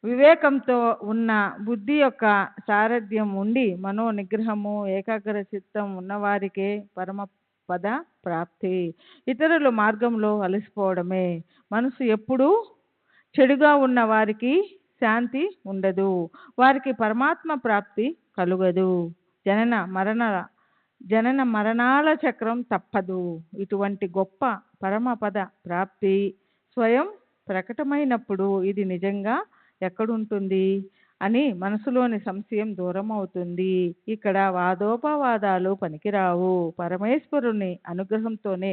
వివేకంతో ఉన్న బుద్ధి యొక్క సారథ్యం ఉండి మనో నిగ్రహము ఏకాగ్ర చిత్తం ఉన్నవారికే పరమపద ప్రాప్తి. ఇతరుల మార్గంలో అలసిపోవడమే. మనసు ఎప్పుడూ చెడుగా ఉన్న వారికి శాంతి ఉండదు, వారికి పరమాత్మ ప్రాప్తి కలుగదు. జనన మరణాల చక్రం తప్పదు. ఇటువంటి గొప్ప పరమపద ప్రాప్తి స్వయం ప్రకటమైనప్పుడు ఇది నిజంగా ఎక్కడుంటుంది అని మనసులోని సంశయం దూరం అవుతుంది. ఇక్కడ వాదోపవాదాలు పనికిరావు. పరమేశ్వరుని అనుగ్రహంతోనే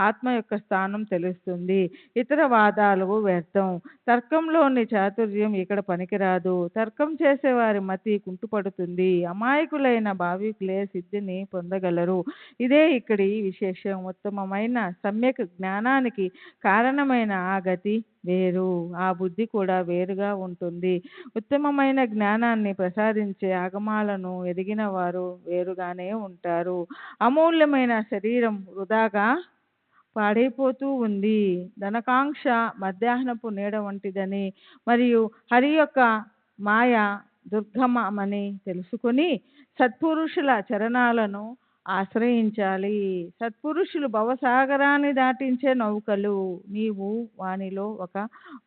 ఆత్మ యొక్క స్థానం తెలుస్తుంది. ఇతర వాదాలు వ్యర్థం. తర్కంలోని చాతుర్యం ఇక్కడ పనికిరాదు. తర్కం చేసేవారి మతి కుంటుపడుతుంది. అమాయకులైన భావికులే సిద్ధిని పొందగలరు. ఇదే ఇక్కడి విశేషం. ఉత్తమమైన సమ్యక్ జ్ఞానానికి కారణమైన ఆ గతి వేరు, ఆ బుద్ధి కూడా వేరుగా ఉంటుంది. ఉత్తమమైన జ్ఞానాన్ని ప్రసాదించే ఆగమాలను ఎదిగిన వారు వేరుగానే ఉంటారు. అమూల్యమైన శరీరం వృధాగా పాడైపోతూ ఉంది. ధనకాంక్ష మధ్యాహ్నపు నీడ వంటిదని మరియు హరి యొక్క మాయ దుర్గమమని తెలుసుకుని సత్పురుషుల చరణాలను ఆశ్రయించాలి. సత్పురుషులు భవసాగరాన్ని దాటించే నౌకలు. నీవు వానిలో ఒక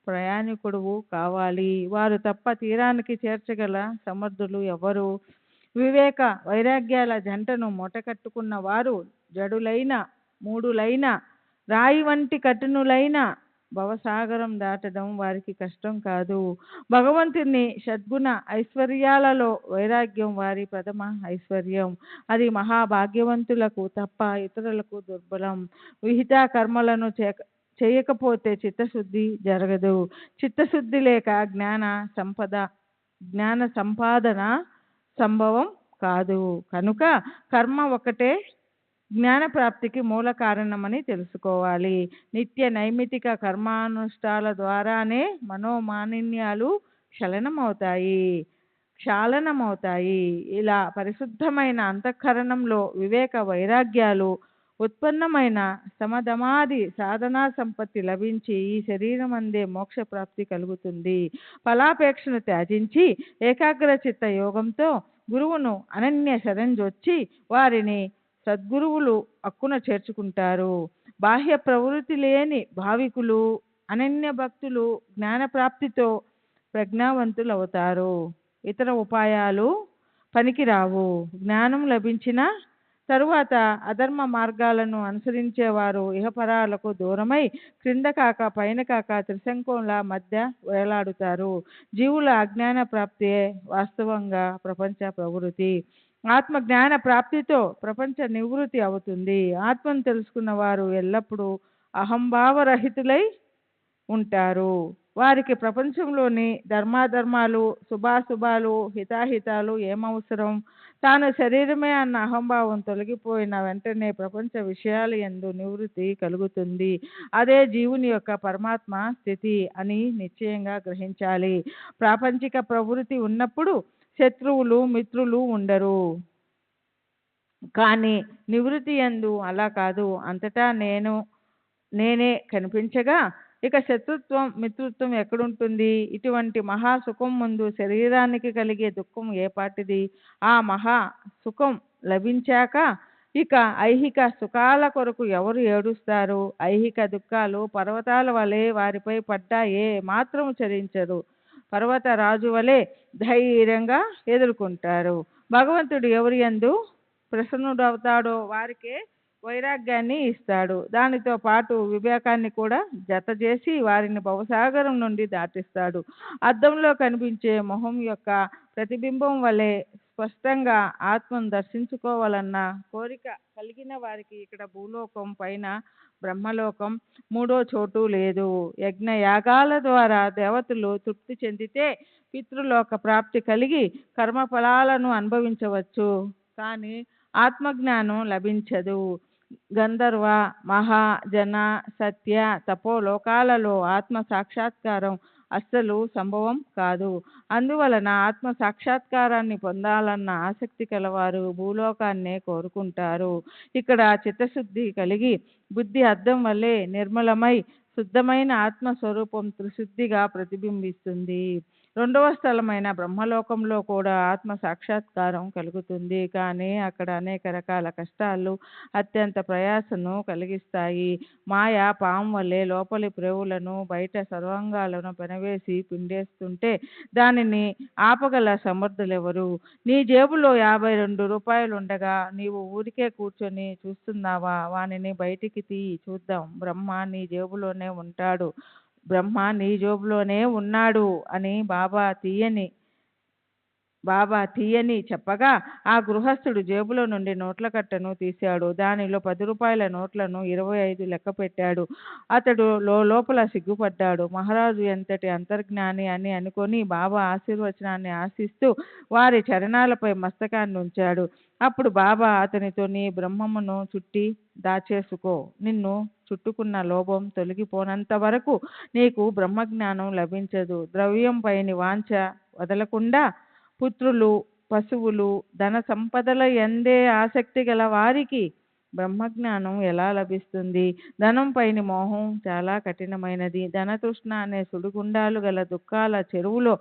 ప్రయాణికుడువు కావాలి. వారు తప్ప తీరానికి చేర్చగల సమర్థులు ఎవరు? వివేక వైరాగ్యాల జంటను మూటకట్టుకున్న వారు జడులైన మూడులైన రాయి వంటి కఠినులైన భవసాగరం దాటడం వారికి కష్టం కాదు. భగవంతుని షద్గుణ ఐశ్వర్యాలలో వైరాగ్యం వారి ప్రథమ ఐశ్వర్యం. అది మహాభాగ్యవంతులకు తప్ప ఇతరులకు దుర్బలం. విహిత కర్మలను చేయకపోతే చిత్తశుద్ధి జరగదు. చిత్తశుద్ధి లేక జ్ఞాన సంపాదన సంభవం కాదు. కనుక కర్మ ఒకటే జ్ఞానప్రాప్తికి మూల కారణమని తెలుసుకోవాలి. నిత్య నైమితిక కర్మానుష్ఠాల ద్వారానే మనోమాలిన్యాలు క్షాళనమవుతాయి. ఇలా పరిశుద్ధమైన అంతఃకరణంలో వివేక వైరాగ్యాలు ఉత్పన్నమైన సమధమాది సాధనా సంపత్తి లభించి ఈ శరీరం అందే మోక్ష ప్రాప్తి కలుగుతుంది. ఫలాపేక్షను త్యజించి ఏకాగ్రచిత్త యోగంతో గురువును అనన్య శరణ్జొచ్చి వారిని సద్గురువులు అక్కున చేర్చుకుంటారు. బాహ్య ప్రవృత్తి లేని భావికులు అనన్య భక్తులు జ్ఞానప్రాప్తితో ప్రజ్ఞావంతులవుతారు. ఇతర ఉపాయాలు పనికిరావు. జ్ఞానం లభించిన తరువాత అధర్మ మార్గాలను అనుసరించేవారు ఇహపరాలకు దూరమై క్రింద కాక పైన కాక త్రిశంకంల మధ్య వేలాడుతారు. జీవుల అజ్ఞాన ప్రాప్తియే వాస్తవంగా ప్రపంచ ప్రవృత్తి. ఆత్మజ్ఞాన ప్రాప్తితో ప్రపంచ నివృత్తి అవుతుంది. ఆత్మను తెలుసుకున్న వారు ఎల్లప్పుడూ అహంభావరహితులై ఉంటారు. వారికి ప్రపంచంలోని ధర్మాధర్మాలు, శుభాశుభాలు, హితాహితాలు ఏమవసరం? తాను శరీరమే అన్న అహంభావం తొలగిపోయిన వెంటనే ప్రపంచ విషయాల యందు నివృత్తి కలుగుతుంది. అదే జీవుని యొక్క పరమాత్మ స్థితి అని నిశ్చయంగా గ్రహించాలి. ప్రాపంచిక ప్రవృత్తి ఉన్నప్పుడు శత్రువులు మిత్రులు ఉండరు. కానీ నివృత్తి యందు అలా కాదు. అంతటా నేనే కనిపించగా ఇక శత్రుత్వం మిత్రుత్వం ఎక్కడుంటుంది? ఇటువంటి మహా సుఖం ముందు శరీరానికి కలిగే దుఃఖం ఏపాటిది? ఆ మహా సుఖం లభించాక ఇక ఐహిక సుఖాల కొరకు ఎవరు ఏడుస్తారు? ఐహిక దుఃఖాలు పర్వతాల వలె వారిపై పడ్డా ఏ మాత్రం చరించరు. పర్వత రాజు వలె ధైర్యంగా ఎదుర్కొంటారు. భగవంతుడు ఎవరి యందు ప్రసన్నుడవుతాడో వారికే వైరాగ్యాన్ని ఇస్తాడు. దానితో పాటు వివేకాన్ని కూడా జత చేసి వారిని భవసాగరం నుండి దాటిస్తాడు. అద్దంలో కనిపించే మొహం యొక్క ప్రతిబింబం వలె స్పష్టంగా ఆత్మను దర్శించుకోవాలన్న కోరిక కలిగిన వారికి ఇక్కడ భూలోకం పైన బ్రహ్మలోకం మూడో చోటు లేదు. యజ్ఞ యాగాల ద్వారా దేవతలు తృప్తి చెందితే పితృలోక ప్రాప్తి కలిగి కర్మఫలాలను అనుభవించవచ్చు. కానీ ఆత్మజ్ఞానం లభించదు. గంధర్వ, మహా, జన, సత్య, తపోలోకాలలో ఆత్మ సాక్షాత్కారం అస్సలు సంభవం కాదు. అందువలన ఆత్మ సాక్షాత్కారాన్ని పొందాలన్న ఆసక్తి కలవారు భూలోకాన్నే కోరుకుంటారు. ఇక్కడ చిత్తశుద్ధి కలిగి బుద్ధి అద్దం వల్లే నిర్మలమై శుద్ధమైన ఆత్మస్వరూపం త్రిశుద్ధిగా ప్రతిబింబిస్తుంది. రెండవ స్థలమైన బ్రహ్మలోకంలో కూడా ఆత్మ సాక్షాత్కారం కలుగుతుంది. కానీ అక్కడ అనేక రకాల కష్టాలు అత్యంత ప్రయాసను కలిగిస్తాయి. మాయ పాము వల్లే లోపలి ప్రేవులను బయట సర్వాంగాలను పెనవేసి పిండేస్తుంటే దానిని ఆపగల సమర్థులెవరు? నీ జేబులో 52 రూపాయలు ఉండగా నీవు ఊరికే కూర్చొని చూస్తున్నావా? వానిని బయటికి తీ చూద్దాం. బ్రహ్మ నీ జేబులోనే ఉంటాడు, బ్రహ్మ నీ జోబులోనే ఉన్నాడు అని బాబా తీయని చెప్పగా ఆ గృహస్థుడు జేబులో నుండి నోట్ల కట్టను తీశాడు. దానిలో 10 రూపాయల నోట్లను 25 లెక్క పెట్టాడు. అతడు లోపల సిగ్గుపడ్డాడు. మహారాజు ఎంతటి అంతర్జ్ఞాని అని అనుకొని బాబా ఆశీర్వచనాన్ని ఆశిస్తూ వారి చరణాలపై మస్తకాన్ని ఉంచాడు. అప్పుడు బాబా అతనితో నీ బ్రహ్మమును చుట్టి దాచేసుకో. నిన్ను చుట్టుకున్న లోభం తొలగిపోనంత వరకు నీకు బ్రహ్మజ్ఞానం లభించదు. ద్రవ్యం పైని వాంఛ వదలకుండా పుత్రులు, పశువులు, ధన సంపదల యందే ఆసక్తి గల వారికి బ్రహ్మజ్ఞానం ఎలా లభిస్తుంది? ధనం పైని మోహం చాలా కఠినమైనది. ధనతృష్ణ అనే సుడిగుండాలు గల దుఃఖాల చెరువులో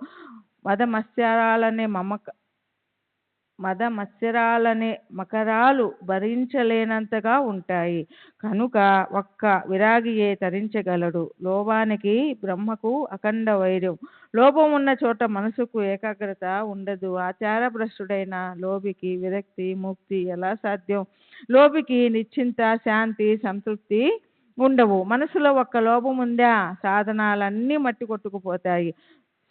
మదమత్సరాలనే మకరాలు భరించలేనంతగా ఉంటాయి. కనుక ఒక్క విరాగియే తరించగలడు. లోభానికి బ్రహ్మకు అఖండ వైర్యం. లోభం ఉన్న చోట మనసుకు ఏకాగ్రత ఉండదు. ఆచారభ్రష్టుడైన లోభికి విరక్తి, ముక్తి ఎలా సాధ్యం? లోభికి నిశ్చింత, శాంతి, సంతృప్తి ఉండవు. మనసులో ఒక్క లోభం ఉందా సాధనాలన్నీ మట్టి కొట్టుకుపోతాయి.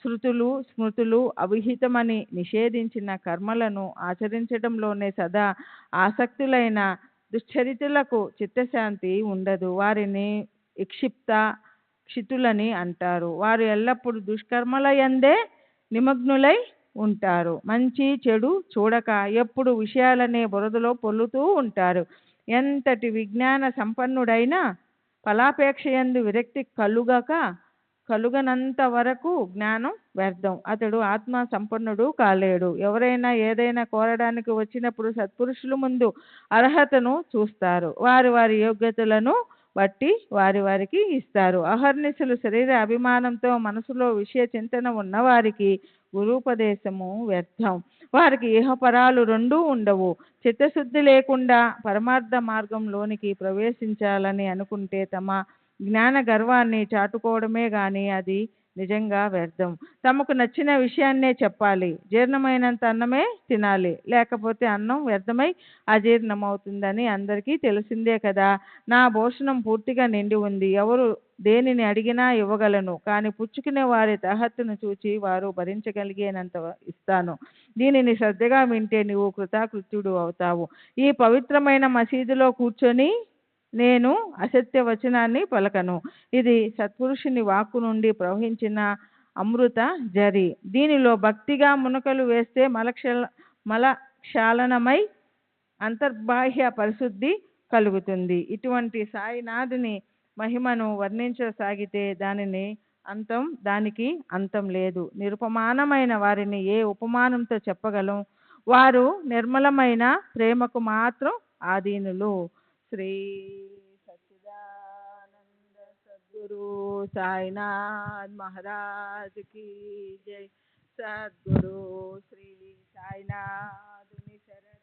శృతులు స్మృతులు అవిహితమని నిషేధించిన కర్మలను ఆచరించడంలోనే సదా ఆసక్తులైన దుశ్చరితులకు చిత్తశాంతి ఉండదు. వారిని క్షితులని అంటారు. వారు ఎల్లప్పుడూ దుష్కర్మల యందే నిమగ్నులై ఉంటారు. మంచి చెడు చూడక ఎప్పుడు విషయాలనే బురదలో పొల్లుతూ ఉంటారు. ఎంతటి విజ్ఞాన సంపన్నుడైనా ఫలాపేక్షయందు విరక్తి కలుగనంత వరకు జ్ఞానం వ్యర్థం. అతడు ఆత్మ సంపన్నుడు కాలేడు. ఎవరైనా ఏదైనా కోరడానికి వచ్చినప్పుడు సత్పురుషుల ముందు అర్హతను చూస్తారు. వారి వారి యోగ్యతలను బట్టి వారికి ఇస్తారు. అహర్నిశలు శరీర అభిమానంతో మనసులో విషయ చింతన ఉన్నవారికి గురూపదేశము వ్యర్థం. వారికి ఇహపరాలు రెండూ ఉండవు. చిత్తశుద్ధి లేకుండా పరమార్థ మార్గంలోనికి ప్రవేశించాలని అనుకుంటే తమ జ్ఞాన గర్వాన్ని చాటుకోవడమే గాని అది నిజంగా వ్యర్థం. తమకు నచ్చిన విషయాన్నే చెప్పాలి. జీర్ణమైనంత అన్నమే తినాలి, లేకపోతే అన్నం వ్యర్థమై అజీర్ణమవుతుందని అందరికీ తెలిసిందే కదా. నా భోజనం పూర్తిగా నిండి ఉంది, ఎవరు దేనిని అడిగినా ఇవ్వగలను, కానీ పుచ్చుకునే వారి తాహత్తును చూచి వారు భరించగలిగేనంత ఇస్తాను. దీనిని శ్రద్ధగా వింటే నీవు కృతాకృత్యుడు అవుతావు. ఈ పవిత్రమైన మసీదులో కూర్చొని నేను అసత్య వచనాన్ని పలకను. ఇది సత్పురుషుని వాక్కు నుండి ప్రవహించిన అమృత జరి. దీనిలో భక్తిగా మునకలు వేస్తే మలక్షాళనమై అంతర్బాహ్య పరిశుద్ధి కలుగుతుంది. ఇటువంటి సాయినాథుని మహిమను వర్ణించసాగితే దానికి అంతం లేదు. నిరుపమానమైన వారిని ఏ ఉపమానంతో చెప్పగలం? వారు నిర్మలమైన ప్రేమకు మాత్రం ఆధీనులు. శ్రీ సచ్చిదానంద సద్గురు సాయినాథ్ మహారాజ్ की जय. सद्गुरु श्री साईनाथ शरद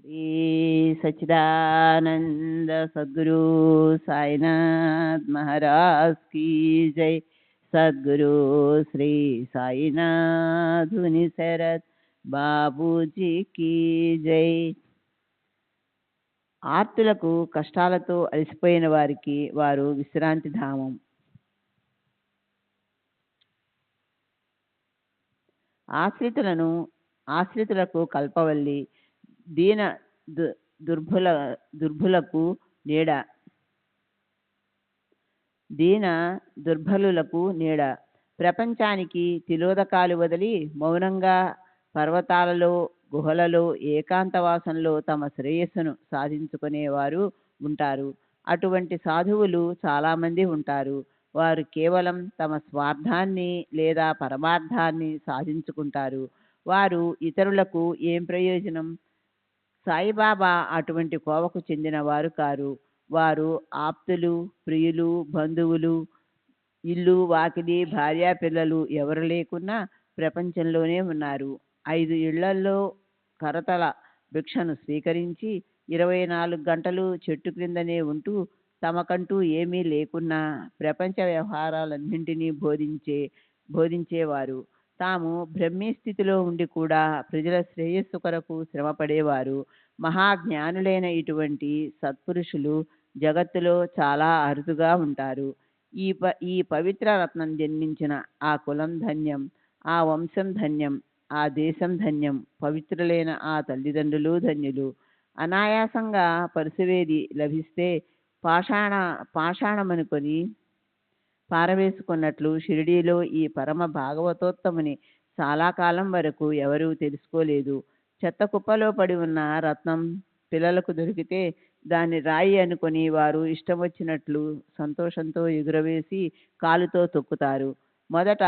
श्री सच्चिदानंद सद्गुरु साईनाथ महाराज की जय. सद्गुरु श्री साईनाथ शरद బాబూజీ కీ జై. ఆర్తులకు కష్టాలతో అలసిపోయిన వారికి వారు విశ్రాంతి ధామం. ఆశ్రితులకు కల్పవల్లి, దీన దుర్బలులకు నీడ. ప్రపంచానికి తిలోదకాలు వదిలి మౌనంగా పర్వతాలలో గుహలలో ఏకాంతవాసంలో తమ శ్రేయస్సును సాధించుకునేవారు ఉంటారు. అటువంటి సాధువులు చాలామంది ఉంటారు. వారు కేవలం తమ స్వార్థాన్ని లేదా పరమార్థాన్ని సాధించుకుంటారు. వారు ఇతరులకు ఏం ప్రయోజనం? సాయిబాబా అటువంటి కోవకు చెందిన వారు కారు. వారు ఆప్తులు, ప్రియులు, బంధువులు, ఇల్లు వాకిలి, భార్యా పిల్లలు ఎవరు లేకున్నా ప్రపంచంలోనే ఉన్నారు. 5 ఇళ్లలో కరతల భిక్షను స్వీకరించి 24 గంటలు చెట్టు క్రిందనే ఉంటూ తమకంటూ ఏమీ లేకున్నా ప్రపంచ వ్యవహారాలన్నింటినీ బోధించేవారు. తాము బ్రహ్మీ స్థితిలో ఉండి కూడా ప్రజల శ్రేయస్సు కొరకు శ్రమపడేవారు. మహాజ్ఞానులైన ఇటువంటి సత్పురుషులు జగత్తులో చాలా అరుదుగా ఉంటారు. ఈ పవిత్ర రత్నం జన్మించిన ఆ కులం ధన్యం, ఆ వంశం ధన్యం, ఆ దేశం ధన్యం. పవిత్రులైన ఆ తల్లిదండ్రులు ధన్యులు. అనాయాసంగా పరుసవేది లభిస్తే పాషాణమనుకొని పారవేసుకున్నట్లు షిరిడీలో ఈ పరమ భాగవతోత్తముని చాలా కాలం వరకు ఎవరూ తెలుసుకోలేదు. చెత్త కుప్పలో పడి ఉన్న రత్నం పిల్లలకు దొరికితే దాన్ని రాయి అనుకొని వారు ఇష్టం వచ్చినట్లు సంతోషంతో ఎగురవేసి కాలుతో తొక్కుతారు. మొదట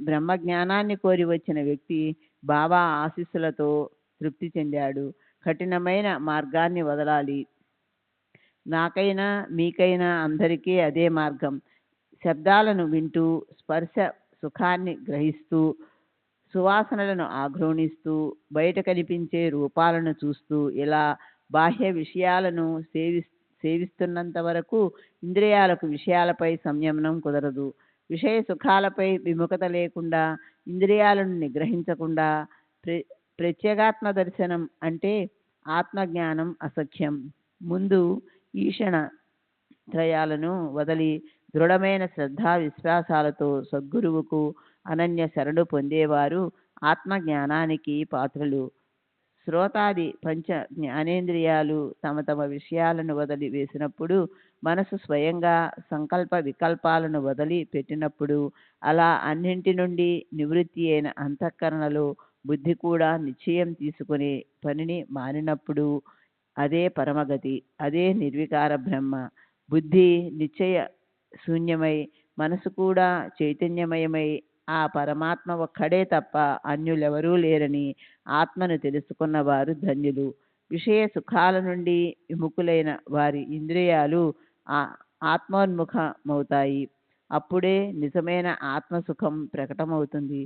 బ్రహ్మజ్ఞానాన్ని కోరి వచ్చిన వ్యక్తి బాబా ఆశీస్సులతో తృప్తి చెందాడు. కఠినమైన మార్గాన్ని వదలాలి. నాకైనా మీకైనా అందరికీ అదే మార్గం. శబ్దాలను వింటూ, స్పర్శ సుఖాన్ని గ్రహిస్తూ, సువాసనలను ఆఘ్రాణిస్తూ, బయట కనిపించే రూపాలను చూస్తూ ఇలా బాహ్య విషయాలను సేవిస్తున్నంత వరకు ఇంద్రియాలకు విషయాలపై సంయమనం కుదరదు. విషయ సుఖాలపై విముఖత లేకుండా, ఇంద్రియాలను నిగ్రహించకుండా ప్రత్యేగాత్మ దర్శనం అంటే ఆత్మజ్ఞానం అసఖ్యం. ముందు ఈషణ త్రయాలను వదలి దృఢమైన శ్రద్ధా విశ్వాసాలతో సద్గురువుకు అనన్య శరణు పొందేవారు ఆత్మజ్ఞానానికి పాత్రులు. శ్రోతాది పంచ జ్ఞానేంద్రియాలు తమ తమ విషయాలను వదిలి వేసినప్పుడు మనసు స్వయంగా సంకల్ప వికల్పాలను వదిలి పెట్టినప్పుడు, అలా అన్నింటి నుండి నివృత్తి అయిన అంతఃకరణలో బుద్ధి కూడా నిశ్చయం తీసుకునే పనిని మానినప్పుడు అదే పరమగతి, అదే నిర్వికార బ్రహ్మ. బుద్ధి నిశ్చయ శూన్యమై, మనసు కూడా చైతన్యమయమై ఆ పరమాత్మ ఒక్కడే తప్ప అన్యులెవరూ లేరని ఆత్మను తెలుసుకున్నవారు ధన్యులు. విషయ సుఖాల నుండి విముఖులైన వారి ఇంద్రియాలు ఆత్మోన్ముఖమవుతాయి. అప్పుడే నిజమైన ఆత్మసుఖం ప్రకటమవుతుంది.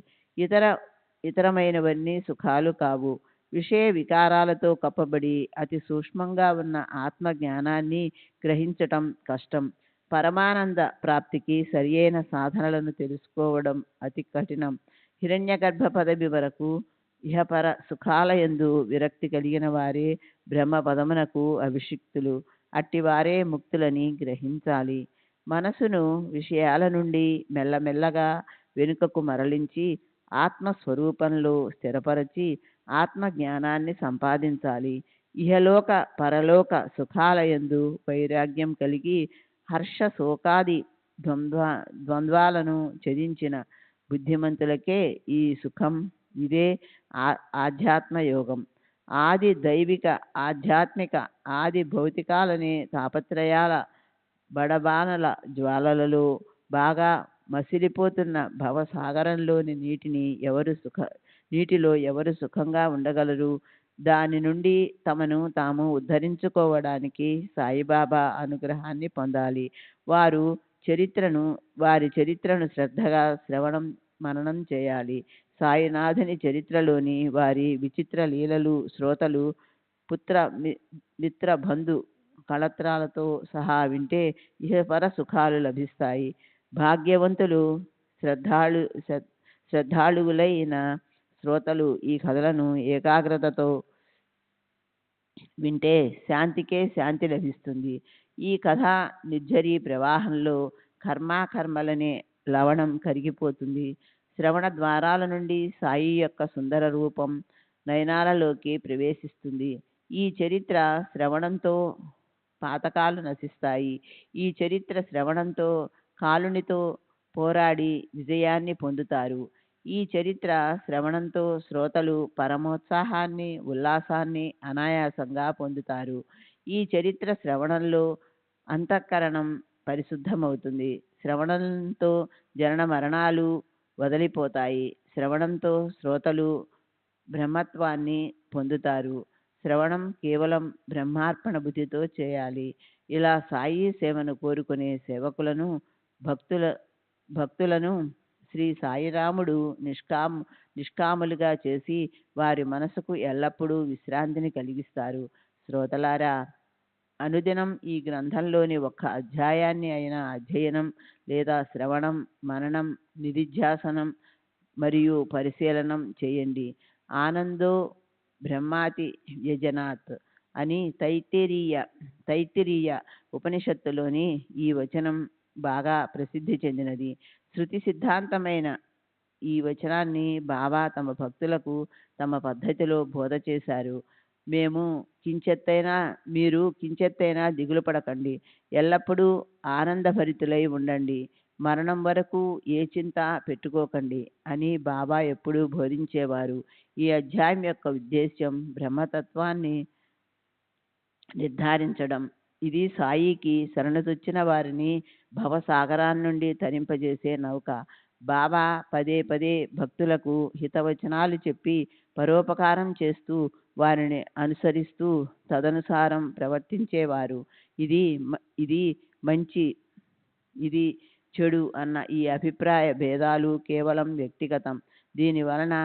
ఇతరమైనవన్నీ సుఖాలు కావు. విషయ వికారాలతో కప్పబడి అతి సూక్ష్మంగా ఉన్న ఆత్మ జ్ఞానాన్ని గ్రహించటం కష్టం. పరమానంద ప్రాప్తికి సరియైన సాధనలను తెలుసుకోవడం అతి కఠినం. హిరణ్యగర్భ పదవి వరకు ఇహపర సుఖాలయందు విరక్తి కలిగిన వారే బ్రహ్మ పదమునకు అభిషిక్తులు. అట్టివారే ముక్తులని గ్రహించాలి. మనసును విషయాల నుండి మెల్లమెల్లగా వెనుకకు మరలించి ఆత్మస్వరూపంలో స్థిరపరచి ఆత్మ జ్ఞానాన్ని సంపాదించాలి. ఇహలోక పరలోక సుఖాలయందు వైరాగ్యం కలిగి హర్ష శోకాది ద్వంద్వాలను ఛేదించిన బుద్ధిమంతులకే ఈ సుఖం. ఇదే ఆధ్యాత్మ యోగం. ఆది దైవిక, ఆధ్యాత్మిక, ఆది భౌతికాలనే తాపత్రయాల బడబానల జ్వాలలలో బాగా మసిలిపోతున్న భవసాగరంలోని నీటిలో ఎవరు సుఖంగా ఉండగలరు? దాని నుండి తమను తాము ఉద్ధరించుకోవడానికి సాయిబాబా అనుగ్రహాన్ని పొందాలి. వారి చరిత్రను శ్రద్ధగా శ్రవణం మననం చేయాలి. సాయినాథుని చరిత్రలోని వారి విచిత్ర లీలలు శ్రోతలు పుత్ర మిత్ర బంధు కళత్రాలతో సహా వింటే ఇహపర సుఖాలు లభిస్తాయి. భాగ్యవంతులు శ్రద్ధాళువులైన శ్రోతలు ఈ కథలను ఏకాగ్రతతో వింటే శాంతికే శాంతి లభిస్తుంది. ఈ కథ నిర్జరీ ప్రవాహంలో కర్మాకర్మలనే లవణం కరిగిపోతుంది. శ్రవణ ద్వారాల నుండి సాయి యొక్క సుందర రూపం నయనాలలోకి ప్రవేశిస్తుంది. ఈ చరిత్ర శ్రవణంతో పాతకాలు నశిస్తాయి. ఈ చరిత్ర శ్రవణంతో కాలునితో పోరాడి విజయాన్ని పొందుతారు. ఈ చరిత్ర శ్రవణంతో శ్రోతలు పరమోత్సాహాన్ని, ఉల్లాసాన్ని అనాయాసంగా పొందుతారు. ఈ చరిత్ర శ్రవణంలో అంతఃకరణం పరిశుద్ధమవుతుంది. శ్రవణంతో జనన మరణాలు వదిలిపోతాయి. శ్రవణంతో శ్రోతలు బ్రహ్మత్వాన్ని పొందుతారు. శ్రవణం కేవలం బ్రహ్మార్పణ బుద్ధితో చేయాలి. ఇలా సాయి సేవను కోరుకునే సేవకులను, భక్తులను శ్రీ సాయిరాముడు నిష్కాములుగా చేసి వారి మనసుకు ఎల్లప్పుడూ విశ్రాంతిని కలిగిస్తారు. శ్రోతలారా, అనుదినం ఈ గ్రంథంలోని ఒక్క అధ్యాయాన్ని అయినా అధ్యయనం లేదా శ్రవణం, మననం, నిధిధ్యాసనం మరియు పరిశీలనం చేయండి. ఆనందో బ్రహ్మాతి వ్యజనాత్ అని తైత్తిరీయ ఉపనిషత్తులోని ఈ వచనం బాగా ప్రసిద్ధి చెందినది. శృతి సిద్ధాంతమైన ఈ వచనాన్ని బాబా తమ భక్తులకు తమ పద్ధతిలో బోధ చేశారు. మీరు కించెత్తైనా దిగులు పడకండి, ఎల్లప్పుడూ ఆనందభరితులై ఉండండి, మరణం వరకు ఏ చింత పెట్టుకోకండి అని బాబా ఎప్పుడూ బోధించేవారు. ఈ అధ్యాయం యొక్క ఉద్దేశ్యం బ్రహ్మతత్వాన్ని నిర్ధారించడం. ఇది సాయికి శరణుతొచ్చిన వారిని భవసాగరాన్ని నుండి తరింపజేసే నౌక. బాబా పదే పదే భక్తులకు హితవచనాలు చెప్పి పరోపకారం చేస్తూ వారిని అనుసరిస్తూ తదనుసారం ప్రవర్తించేవారు. ఇది మంచి, ఇది చెడు అన్న ఈ అభిప్రాయ భేదాలు కేవలం వ్యక్తిగతం. దీని వలన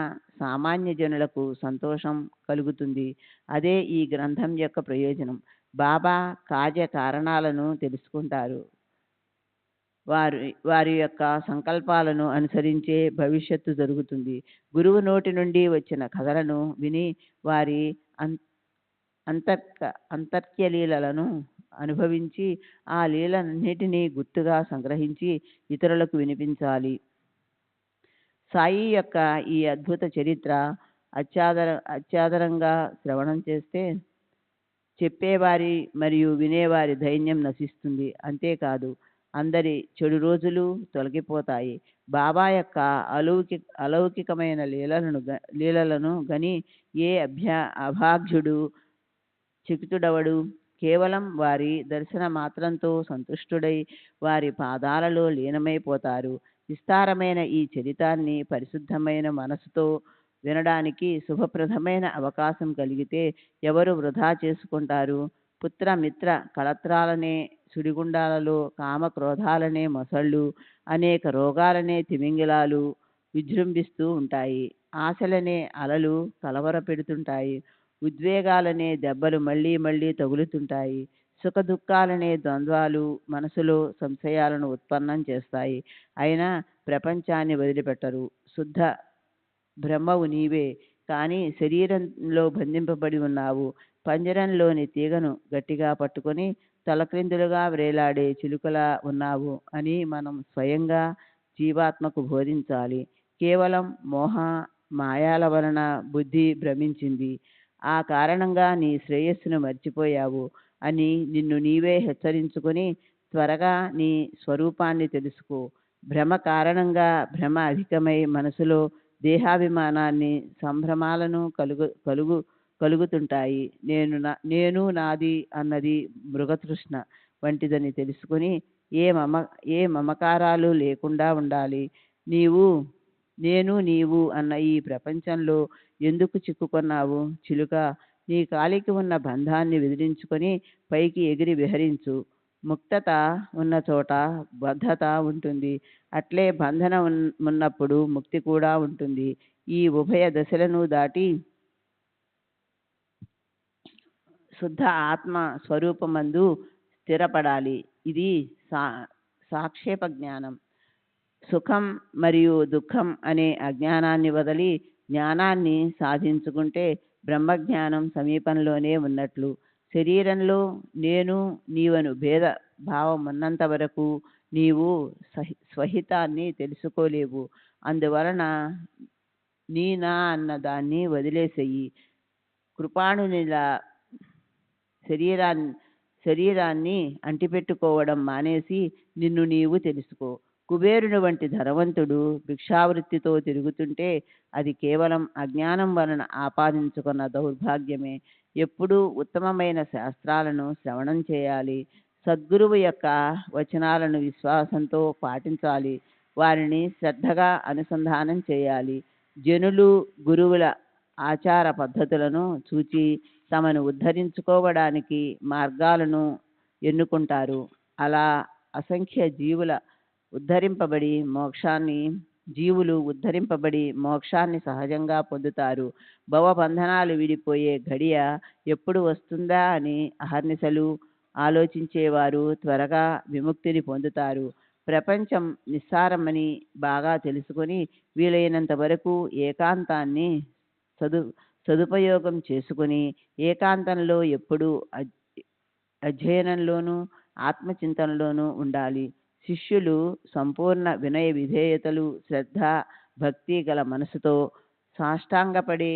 సామాన్య జనులకు సంతోషం కలుగుతుంది. అదే ఈ గ్రంథం యొక్క ప్రయోజనం. బాబా కార్యకారణాలను తెలుసుకుంటారు. వారి యొక్క సంకల్పాలను అనుసరించే భవిష్యత్తు జరుగుతుంది. గురువు నోటి నుండి వచ్చిన కథలను విని వారి అంతర్క్యలీలలను అనుభవించి ఆ లీలన్నిటినీ గుర్తుగా సంగ్రహించి ఇతరులకు వినిపించాలి. సాయి యొక్క ఈ అద్భుత చరిత్ర అత్యాదరంగా శ్రవణం చేస్తే చెప్పేవారి మరియు వినేవారి ధైర్యం నశిస్తుంది. అంతేకాదు అందరి చెడు రోజులు తొలగిపోతాయి. బాబా యొక్క అలౌకికమైన లీలలను గని ఏ అభాగ్యుడు చకితుడవడు. కేవలం వారి దర్శన మాత్రంతో సంతుష్టుడై వారి పాదాలలో లీనమైపోతారు. విస్తారమైన ఈ చరితాన్ని పరిశుద్ధమైన మనసుతో వినడానికి శుభప్రదమైన అవకాశం కలిగితే ఎవరు వృధా చేసుకుంటారు? పుత్ర మిత్ర కళత్రాలనే సుడిగుండాలలో, కామక్రోధాలనే మొసళ్ళు, అనేక రోగాలనే తిమింగిలాలు విజృంభిస్తూ ఉంటాయి. ఆశలనే అలలు కలవరపెడుతుంటాయి. ఉద్వేగాలనే దెబ్బలు మళ్ళీ మళ్ళీ తగులుతుంటాయి. సుఖ దుఃఖాలనే ద్వంద్వాలు మనసులో సంశయాలను ఉత్పన్నం చేస్తాయి. అయినా ప్రపంచాన్ని వదిలిపెట్టరు. శుద్ధ బ్రహ్మవు నీవే, కానీ శరీరంలో బంధింపబడి ఉన్నావు. పంజరంలోని తీగను గట్టిగా పట్టుకొని తలక్రిందులుగా వ్రేలాడే చిలుకలా ఉన్నావు అని మనం స్వయంగా జీవాత్మకు బోధించాలి. కేవలం మాయాల వలన బుద్ధి భ్రమించింది. ఆ కారణంగా నీ శ్రేయస్సును మర్చిపోయావు అని నిన్ను నీవే హెచ్చరించుకొని త్వరగా నీ స్వరూపాన్ని తెలుసుకో. భ్రమ కారణంగా భ్రమ అధికమై మనసులో దేహాభిమానాన్ని, సంభ్రమాలను కలుగుతుంటాయి. నేను నాది అన్నది మృగతృష్ణ వంటిదని తెలుసుకుని ఏ మమకారాలు లేకుండా ఉండాలి. నీవు అన్న ఈ ప్రపంచంలో ఎందుకు చిక్కుకున్నావు? చిలుక, నీ కాలికి ఉన్న బంధాన్ని విదిలించుకొని పైకి ఎగిరి విహరించు. ముక్తత ఉన్న చోట బద్ధత ఉంటుంది. అట్లే బంధన ఉన్నప్పుడు ముక్తి కూడా ఉంటుంది. ఈ ఉభయ దశలను దాటి శుద్ధ ఆత్మ స్వరూపమందు స్థిరపడాలి. ఇది సాక్షేప జ్ఞానం. సుఖం మరియు దుఃఖం అనే అజ్ఞానాన్ని వదిలి జ్ఞానాన్ని సాధించుకుంటే బ్రహ్మజ్ఞానం సమీపంలోనే ఉన్నట్లు. శరీరంలో నేను నీవను భేద భావం ఉన్నంత వరకు నీవు స్వహితాన్ని తెలుసుకోలేవు. అందువలన నా అన్న దాన్ని వదిలేసేయి. కృపాణునిలా శరీరాన్ని అంటిపెట్టుకోవడం మానేసి నిన్ను నీవు తెలుసుకో. కుబేరుని వంటి ధనవంతుడు భిక్షావృత్తితో తిరుగుతుంటే అది కేవలం అజ్ఞానం వలన ఆపాదించుకున్న దౌర్భాగ్యమే. ఎప్పుడూ ఉత్తమమైన శాస్త్రాలను శ్రవణం చేయాలి. సద్గురువు యొక్క వచనాలను విశ్వాసంతో పాటించాలి. వారిని శ్రద్ధగా అనుసంధానం చేయాలి. జనులు గురువుల ఆచార పద్ధతులను చూచి తమను ఉద్ధరించుకోవడానికి మార్గాలను ఎన్నుకుంటారు. అలా అసంఖ్య జీవులు ఉద్ధరింపబడి మోక్షాన్ని సహజంగా పొందుతారు. భవబంధనాలు విడిపోయే ఘడియ ఎప్పుడు వస్తుందా అని అహర్నిశలు ఆలోచించేవారు త్వరగా విముక్తిని పొందుతారు. ప్రపంచం నిస్సారమని బాగా తెలుసుకొని వీలైనంత వరకు ఏకాంతాన్ని సదుపయోగం చేసుకుని ఏకాంతంలో ఎప్పుడూ అధ్యయనంలోనూ ఆత్మచింతనలోనూ ఉండాలి. శిష్యులు సంపూర్ణ వినయ విధేయతలు, శ్రద్ధ, భక్తి గల మనసుతో సాష్టాంగపడి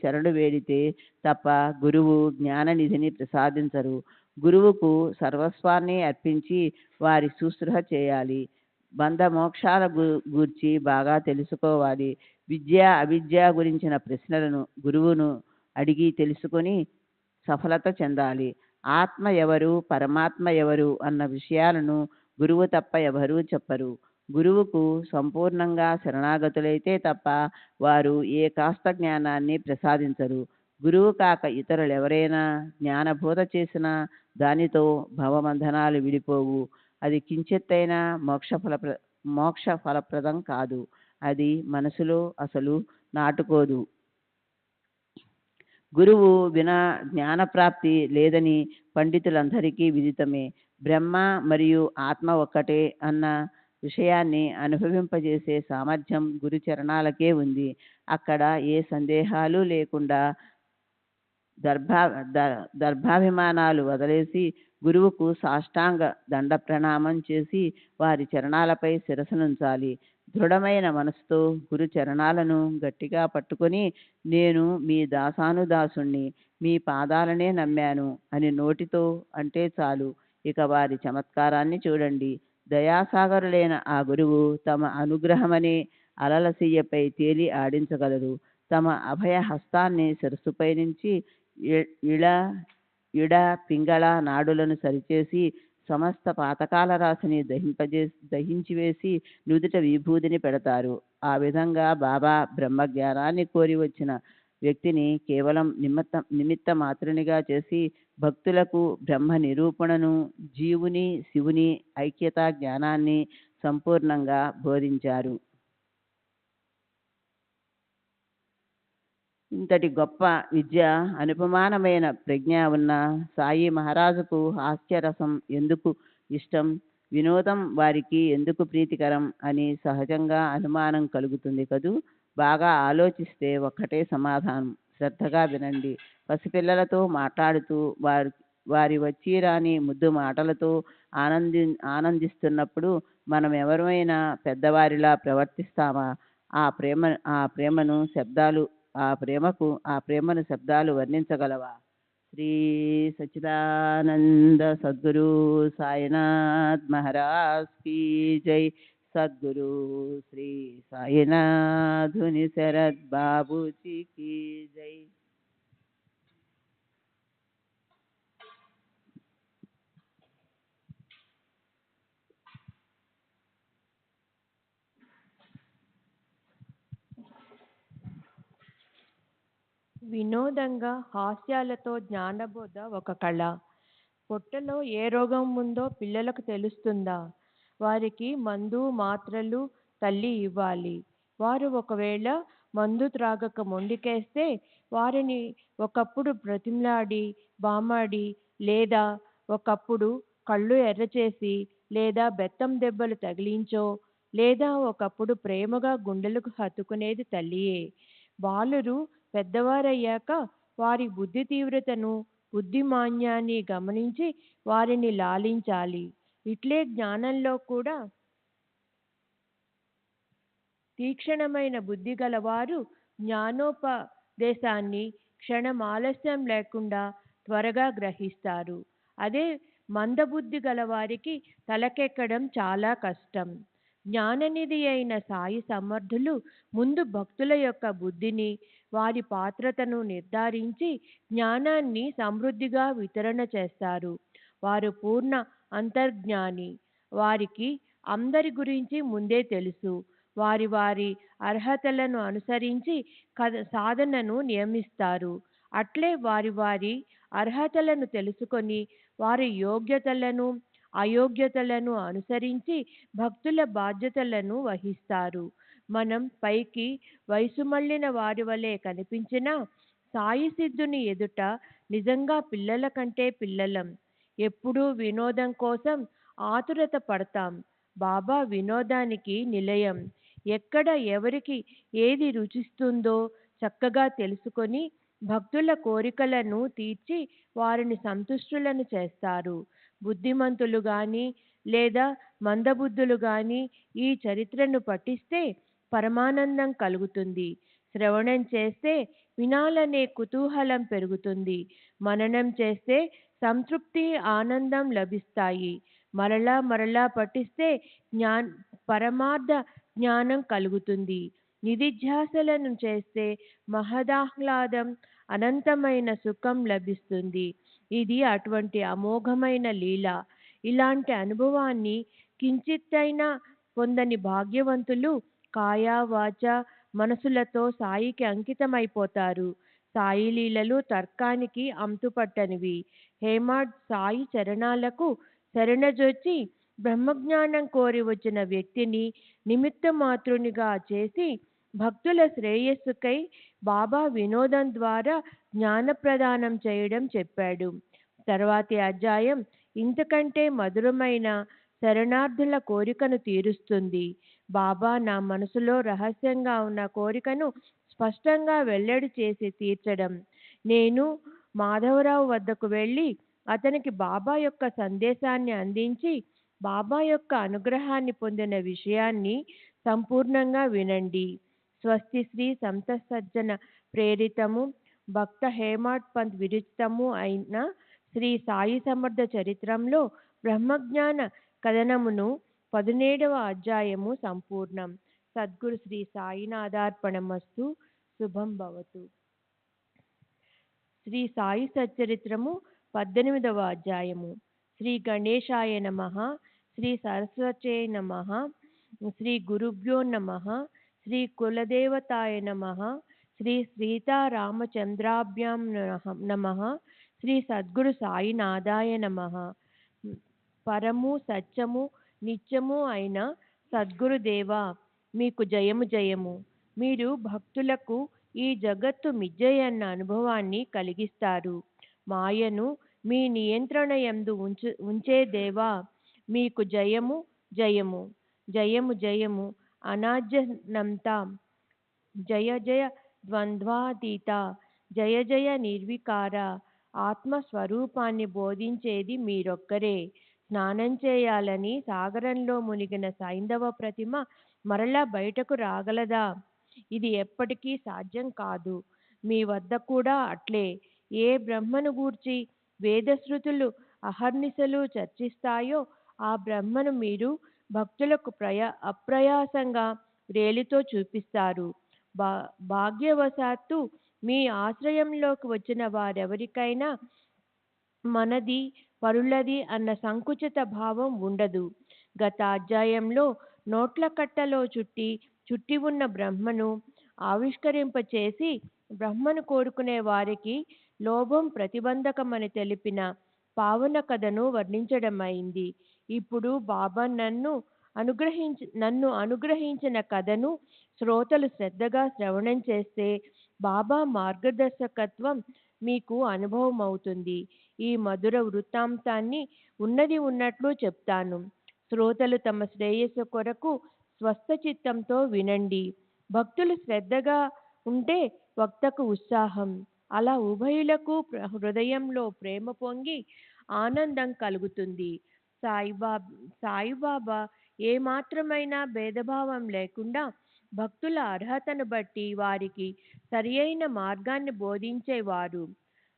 శరణు వేడితే తప్ప గురువు జ్ఞాననిధిని ప్రసాదించరు. గురువుకు సర్వస్వాన్ని అర్పించి వారి శుశ్రూష చేయాలి. బంధ మోక్షాల గూర్చి బాగా తెలుసుకోవాలి. విద్య అవిద్య గురించిన ప్రశ్నలను గురువును అడిగి తెలుసుకొని సఫలత చెందాలి. ఆత్మ ఎవరు, పరమాత్మ ఎవరు అన్న విషయాలను గురువు తప్ప ఎవరూ చెప్పరు. గురువుకు సంపూర్ణంగా శరణాగతులైతే తప్ప వారు ఏ కాస్త జ్ఞానాన్ని ప్రసాదించరు. గురువు కాక ఇతరులెవరైనా జ్ఞానబోధ చేసిన దానితో భవబంధనాలు విడిపోవు. అది కించెత్తైనా మోక్ష ఫలప్రదం కాదు. అది మనసులో అసలు నాటుకోదు. గురువు వినా జ్ఞానప్రాప్తి లేదని పండితులందరికీ విదితమే. బ్రహ్మ మరియు ఆత్మ ఒక్కటే అన్న విషయాన్ని అనుభవింపజేసే సామర్థ్యం గురు చరణాలకే ఉంది. అక్కడ ఏ సందేహాలు లేకుండా దర్భాభిమానాలు వదిలేసి గురువుకు సాష్టాంగ దండ ప్రణామం చేసి వారి చరణాలపై శిరసనుంచాలి. దృఢమైన మనసుతో గురు చరణాలను గట్టిగా పట్టుకొని నేను మీ దాసానుదాసుణ్ణి, మీ పాదాలనే నమ్మాను అని నోటితో అంటే చాలు. ఇక వారి చమత్కారాన్ని చూడండి. దయాసాగరులైన ఆ గురువు తమ అనుగ్రహమనే అలల సియ్యపై తేలి ఆడించగలరు. తమ అభయ హస్తాన్ని శిరస్సుపై నుంచి ఇళ ఇడ పింగళ నాడులను సరిచేసి సమస్త పాతకాల రాశిని దహించివేసి నుదుట విభూదిని పెడతారు. ఆ విధంగా బాబా బ్రహ్మజ్ఞానాన్ని కోరి వచ్చిన వ్యక్తిని కేవలం నిమిత్త మాత్రునిగా చేసి భక్తులకు బ్రహ్మ నిరూపణను, జీవుని శివుని ఐక్యతా జ్ఞానాన్ని సంపూర్ణంగా బోధించారు. ఇంతటి గొప్ప విద్య, అనుపమానమైన ప్రజ్ఞ ఉన్న సాయి మహారాజుకు హాస్యరసం ఎందుకు ఇష్టం, వినోదం వారికి ఎందుకు ప్రీతికరం అని సహజంగా అనుమానం కలుగుతుంది కదూ. బాగా ఆలోచిస్తే ఒక్కటే సమాధానం. శ్రద్ధగా వినండి. పసిపిల్లలతో మాట్లాడుతూ వారి వచ్చిరాని ముద్దు మాటలతో ఆనందిస్తున్నప్పుడు మనం ఎవరైనా పెద్దవారిలా ప్రవర్తిస్తామా? ఆ ప్రేమను శబ్దాలు వర్ణించగలవా? శ్రీ సచ్చిదానంద సద్గురు సాయినాథ్ మహారాజ్ కీ జై. సద్గురు శ్రీ సాయినాథుని శరత్ బాబూజీ కీ జై. వినోదంగా హాస్యాలతో జ్ఞానబోధ ఒక కళ. పొట్టలో ఏ రోగం ఉందో పిల్లలకు తెలుస్తుందా? వారికి మందు మాత్రలు తల్లి ఇవ్వాలి. వారు ఒకవేళ మందు త్రాగక మొండికేస్తే వారిని ఒకప్పుడు బ్రతిమలాడి బామాడి, లేదా ఒకప్పుడు కళ్ళు ఎర్రచేసి, లేదా బెత్తం దెబ్బలు తగిలించో, లేదా ఒకప్పుడు ప్రేమగా గుండెలకు హత్తుకునేది తల్లియే. బాలురు పెద్దవారయ్యాక వారి బుద్ధి తీవ్రతను, బుద్ధిమాన్యాన్ని గమనించి వారిని లాలించాలి. ఇట్లే జ్ఞానంలో కూడా తీక్షణమైన బుద్ధి గలవారు జ్ఞానోపదేశాన్ని క్షణం ఆలస్యం లేకుండా త్వరగా గ్రహిస్తారు. అదే మందబుద్ధి గలవారికి తలకెక్కడం చాలా కష్టం. జ్ఞాననిధి అయిన సాయి సమర్థులు ముందు భక్తుల యొక్క బుద్ధిని, వారి పాత్రతను నిర్ధారించి జ్ఞానాన్ని సమృద్ధిగా వితరణ చేస్తారు. వారు పూర్ణ అంతర్జ్ఞాని. వారికి అందరి గురించి ముందే తెలుసు. వారి వారి అర్హతలను అనుసరించి సాధనను నియమిస్తారు. అట్లే వారి వారి అర్హతలను తెలుసుకొని వారి యోగ్యతలను అయోగ్యతలను అనుసరించి భక్తుల బాధ్యతలను వహిస్తారు. మనం పైకి వయసు మళ్ళిన వారి వలె కనిపించినా సాయి సిద్ధుని ఎదుట నిజంగా పిల్లల కంటే పిల్లలం. ఎప్పుడూ వినోదం కోసం ఆతురత పడతాం. బాబా వినోదానికి నిలయం. ఎక్కడ ఎవరికి ఏది రుచిస్తుందో చక్కగా తెలుసుకొని భక్తుల కోరికలను తీర్చి వారిని సంతుష్టులను చేస్తారు. బుద్ధిమంతులు గాని లేదా మందబుద్ధులు గాని ఈ చరిత్రను పఠిస్తే పరమానందం కలుగుతుంది. శ్రవణం చేస్తే వినాలనే కుతూహలం పెరుగుతుంది. మననం చేస్తే సంతృప్తి, ఆనందం లభిస్తాయి. మరలా మరలా పఠిస్తే పరమార్థ జ్ఞానం కలుగుతుంది. నిధిధ్యాసలను చేస్తే మహదాహ్లాదం, అనంతమైన సుఖం లభిస్తుంది. ఇది అటువంటి అమోఘమైన లీల. ఇలాంటి అనుభవాన్ని కించిత్తైనా పొందని భాగ్యవంతులు కాయ వాచ మనసులతో సాయికి అంకితమైపోతారు. సాయి లీలలు తర్కానికి అంతుపట్టనివి. హేమాడ్ సాయి చరణాలకు శరణజొచ్చి బ్రహ్మజ్ఞానం కోరి వచ్చిన వ్యక్తిని నిమిత్త మాతృనిగా చేసి భక్తుల శ్రేయస్సుకై బాబా వినోదం ద్వారా జ్ఞాన ప్రదానం చేయడం చెప్పాడు. తర్వాతి అధ్యాయం ఇంతకంటే మధురమైన శరణార్థుల కోరికను తీరుస్తుంది. బాబా నా మనసులో రహస్యంగా ఉన్న కోరికను స్పష్టంగా వెల్లడి చేసి తీర్చడం. నేను మాధవరావు వద్దకు వెళ్ళి అతనికి బాబా యొక్క సందేశాన్ని అందించి బాబా యొక్క అనుగ్రహాన్ని పొందిన విషయాన్ని సంపూర్ణంగా వినండి. స్వస్తి శ్రీ సంత సజ్జన ప్రేరితము భక్త హేమాడ్ పంత్ విరచితము అయిన శ్రీ సాయి సమర్థ చరిత్రంలో బ్రహ్మజ్ఞాన కథనమును 17వ అధ్యాయము సంపూర్ణం. సద్గురు శ్రీ సాయినాథార్పణమస్తు. శుభం భవతు. శ్రీ సాయి సచ్చరిత్రము 18వ అధ్యాయము. శ్రీ గణేశాయ నమః. శ్రీ సరస్వత్యై నమః. శ్రీ గురుభ్యో నమః. శ్రీ కులదేవతాయ నమః. శ్రీ సీతారామచంద్రాభ్యాం నమః. శ్రీ సద్గురు సాయినాథాయ నమః. పరము సత్యము నిత్యము అయిన సద్గురుదేవా మీకు జయము జయము. మీరు భక్తులకు ఈ జగత్తు మిథ్యయన్న అనుభవాన్ని కలిగిస్తారు. మాయను మీ నియంత్రణ యందు ఉంచే దేవా మీకు జయము జయము. జయము జయము అనాద్యనంత. జయ జయ ద్వంద్వాతీత. జయ జయ నిర్వికార. ఆత్మస్వరూపాన్ని బోధించేది మీరొక్కరే. స్నానం చేయాలని సాగరంలో మునిగిన సైంధవ ప్రతిమ మరలా బయటకు రాగలదా? ఇది ఎప్పటికీ సాధ్యం కాదు. మీ వద్ద కూడా అట్లే. ఏ బ్రహ్మను గూర్చి వేదశృతులు అహర్నిశలు చర్చిస్తాయో ఆ బ్రహ్మను మీరు భక్తులకు అప్రయాసంగా రేలితో చూపిస్తారు. భాగ్యవశాత్తు మీ ఆశ్రయంలోకి వచ్చిన వారెవరికైనా మనది పరులది అన్న సంకుచిత భావం ఉండదు. గత అధ్యాయంలో నోట్ల కట్టలో చుట్టి ఉన్న బ్రహ్మను ఆవిష్కరింపచేసి బ్రహ్మను కోరుకునే వారికి లోభం ప్రతిబంధకమని తెలిపిన పావన కథను వర్ణించడమైంది. ఇప్పుడు బాబా నన్ను అనుగ్రహించిన కథను శ్రోతలు శ్రద్ధగా శ్రవణం చేస్తే బాబా మార్గదర్శకత్వం మీకు అనుభవం అవుతుంది. ఈ మధుర వృత్తాంతాన్ని ఉన్నది ఉన్నట్లు చెప్తాను. శ్రోతలు తమ శ్రేయస్సు కొరకు స్వస్థ చిత్తంతో వినండి. భక్తులు శ్రద్ధగా ఉంటే వక్తకు ఉత్సాహం. అలా ఉభయులకు హృదయంలో ప్రేమ పొంగి ఆనందం కలుగుతుంది. సాయిబాబా ఏమాత్రమైనా భేదభావం లేకుండా భక్తుల అర్హతను బట్టి వారికి సరియైన మార్గాన్ని బోధించేవారు.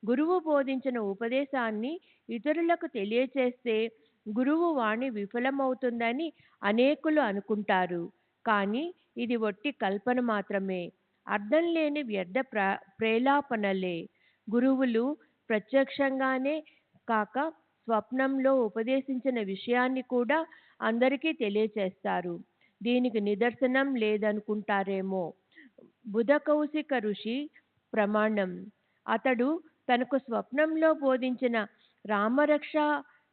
గురువు బోధించిన ఉపదేశాన్ని ఇతరులకు తెలియచేస్తే గురువు వాణి విఫలమవుతుందని అనేకులు అనుకుంటారు. కానీ ఇది ఒట్టి కల్పన మాత్రమే, అర్థం లేని వ్యర్థ ప్రేలాపనలే. గురువులు ప్రత్యక్షంగానే కాక స్వప్నంలో ఉపదేశించిన విషయాన్ని కూడా అందరికీ తెలియచేస్తారు. దీనికి నిదర్శనం లేదనుకుంటారేమో. బుధ కౌశిక ఋషి ప్రమాణం. అతడు తనకు స్వప్నంలో బోధించిన రామరక్ష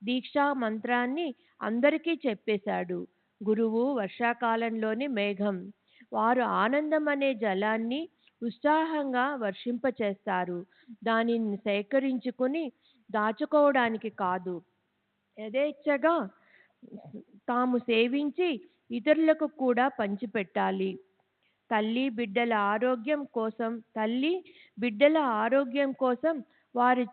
దీక్షా మంత్రాన్ని అందరికీ చెప్పేశాడు. గురువు వర్షాకాలంలోని మేఘం. వారు ఆనందం అనే జలాన్ని ఉత్సాహంగా వర్షింపచేస్తారు. దానిని సేకరించుకుని దాచుకోవడానికి కాదు, యథేచ్ఛగా తాము సేవించి ఇతరులకు కూడా పంచిపెట్టాలి. తల్లి బిడ్డల ఆరోగ్యం కోసం వారి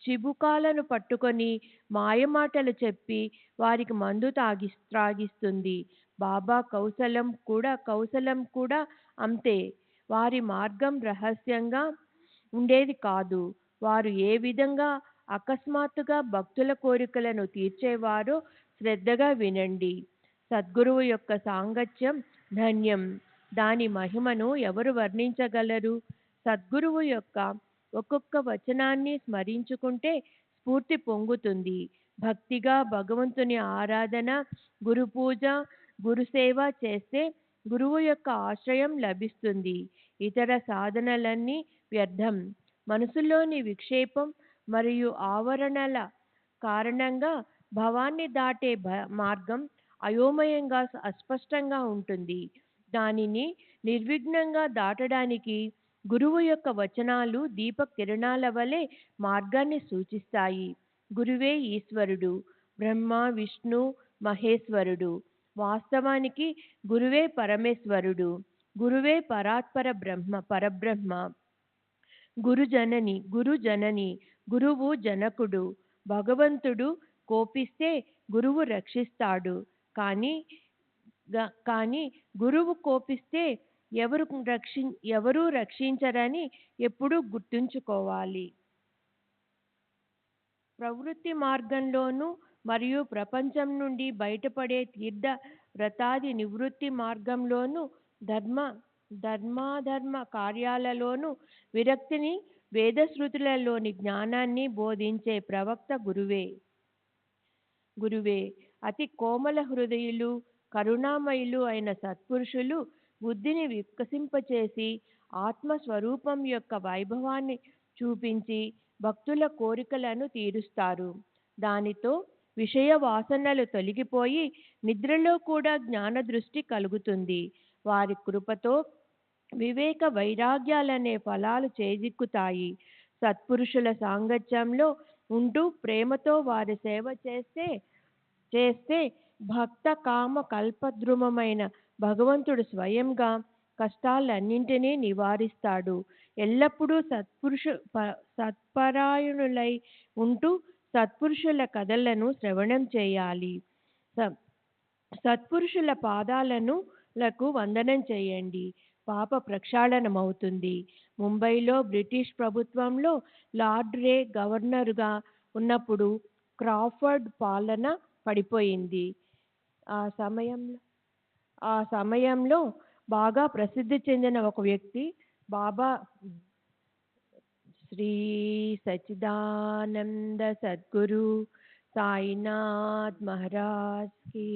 చిబుకాలను పట్టుకొని మాయమాటలు చెప్పి వారికి మందు త్రాగిస్తుంది. బాబా కౌశలం కూడా అంతే. వారి మార్గం రహస్యంగా ఉండేది కాదు. వారు ఏ విధంగా అకస్మాత్తుగా భక్తుల కోరికలను తీర్చేవారో శ్రద్ధగా వినండి. సద్గురువు యొక్క సాంగత్యం ధన్యం. దాని మహిమను ఎవరు వర్ణించగలరు? సద్గురువు యొక్క ఒక్కొక్క వచనాన్ని స్మరించుకుంటే స్ఫూర్తి పొంగుతుంది. భక్తిగా భగవంతుని ఆరాధన, గురు పూజ, గురుసేవ చేస్తే గురువు యొక్క ఆశ్రయం లభిస్తుంది. ఇతర సాధనలన్నీ వ్యర్థం. మనసులోని విక్షేపం మరియు ఆవరణల కారణంగా భవాన్ని దాటే మార్గం అయోమయంగా అస్పష్టంగా ఉంటుంది. దానిని నిర్విఘ్నంగా దాటడానికి గురువు యొక్క వచనాలు దీప కిరణాల వలె మార్గాన్ని సూచిస్తాయి. గురువే ఈశ్వరుడు, బ్రహ్మ విష్ణు మహేశ్వరుడు. వాస్తవానికి గురువే పరమేశ్వరుడు. గురువే పరబ్రహ్మ. గురు జనని. గురువు జనకుడు. భగవంతుడు కోపిస్తే గురువు రక్షిస్తాడు. కానీ కానీ గురువు కోపిస్తే ఎవరూ రక్షించరని ఎప్పుడూ గుర్తుంచుకోవాలి. ప్రవృత్తి మార్గంలోనూ మరియు ప్రపంచం నుండి బయటపడే తీర్థ వ్రతాది నివృత్తి మార్గంలోనూ ధర్మాధర్మ కార్యాలలోనూ విరక్తిని, వేదశృతులలోని జ్ఞానాన్ని బోధించే ప్రవక్త గురువే. అతి కోమల హృదయులు, కరుణామయులు అయిన సత్పురుషులు బుద్ధిని వికసింపచేసి ఆత్మస్వరూపం యొక్క వైభవాన్ని చూపించి భక్తుల కోరికలను తీరుస్తారు. దానితో విషయ వాసనలు తొలగిపోయి నిద్రలో కూడా జ్ఞాన దృష్టి కలుగుతుంది. వారి కృపతో వివేక వైరాగ్యాలనే ఫలాలు చేజిక్కుతాయి. సత్పురుషుల సాంగత్యంలో ఉంటూ ప్రేమతో వారి సేవ చేస్తే భక్త కామ కల్పద్రుమమైన భగవంతుడు స్వయంగా కష్టాలన్నింటినీ నివారిస్తాడు. ఎల్లప్పుడూ సత్పరాయణులై ఉంటూ సత్పురుషుల కథలను శ్రవణం చేయాలి. సత్పురుషుల పాదాలకు వందనం చేయండి. పాప ప్రక్షాళనమవుతుంది. ముంబైలో బ్రిటిష్ ప్రభుత్వంలో లార్డ్ రే గవర్నరుగా ఉన్నప్పుడు క్రాఫర్డ్ పాలన పడిపోయింది. ఆ సమయంలో బాగా ప్రసిద్ధి చెందిన ఒక వ్యక్తి బాబా శ్రీ సచ్చిదానంద సద్గురు సాయినాథ్ మహారాజ్ కి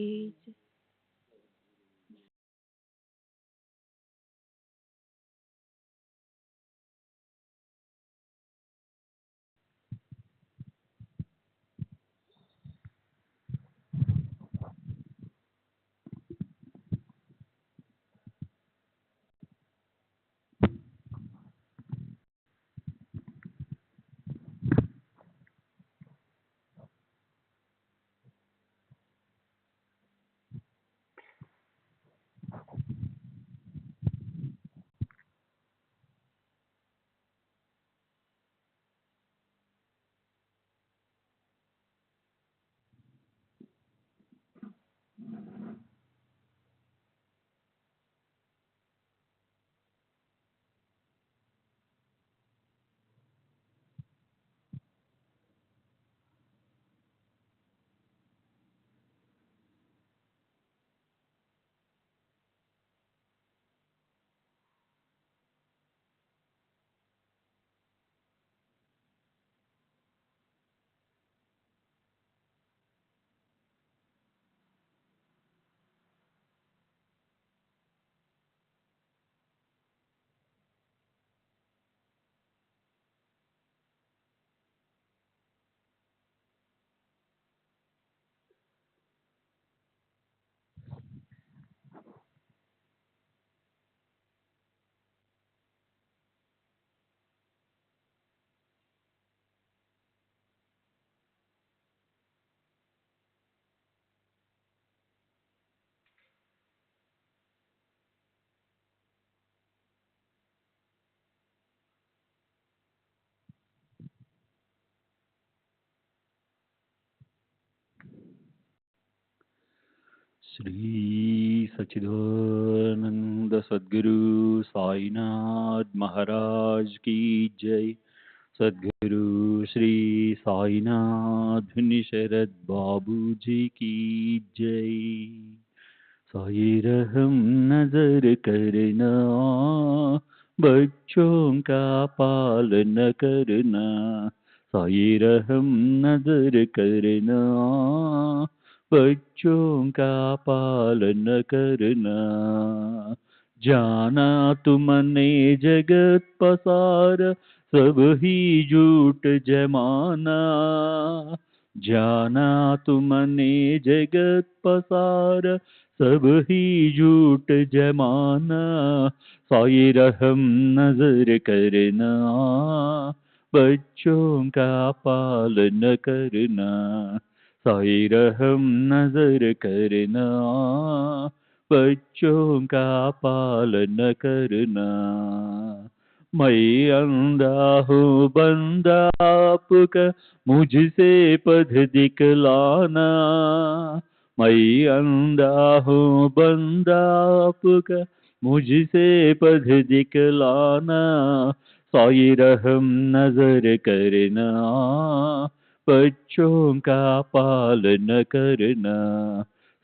श्री सच्चिदानंद सद्गुरु साईनाथ महाराज की जय। सद्गुरु श्री साईनाथ शरद बाबू जी की जय। साई रहम नजर करना, बच्चों का पालन करना। साई रहम नजर करना, बच्चों का पालन करना। जाना तुमने जगत पसार, सब ही झूठ जमाना। जाना तुमने जगत पसार, सब ही झूठ जमाना। साई रहम नजर करना, बच्चों का पालन करना। साई रहम नजर करना, बच्चों का पालन करना। मैं अंधा हूँ बंदा आपका, मुझसे पथ दिखलाना। मैं अंधा हूँ बंदा आपका, मुझसे पथ दिखलाना, साई रहम नजर करना, बच्चों का पालन करना,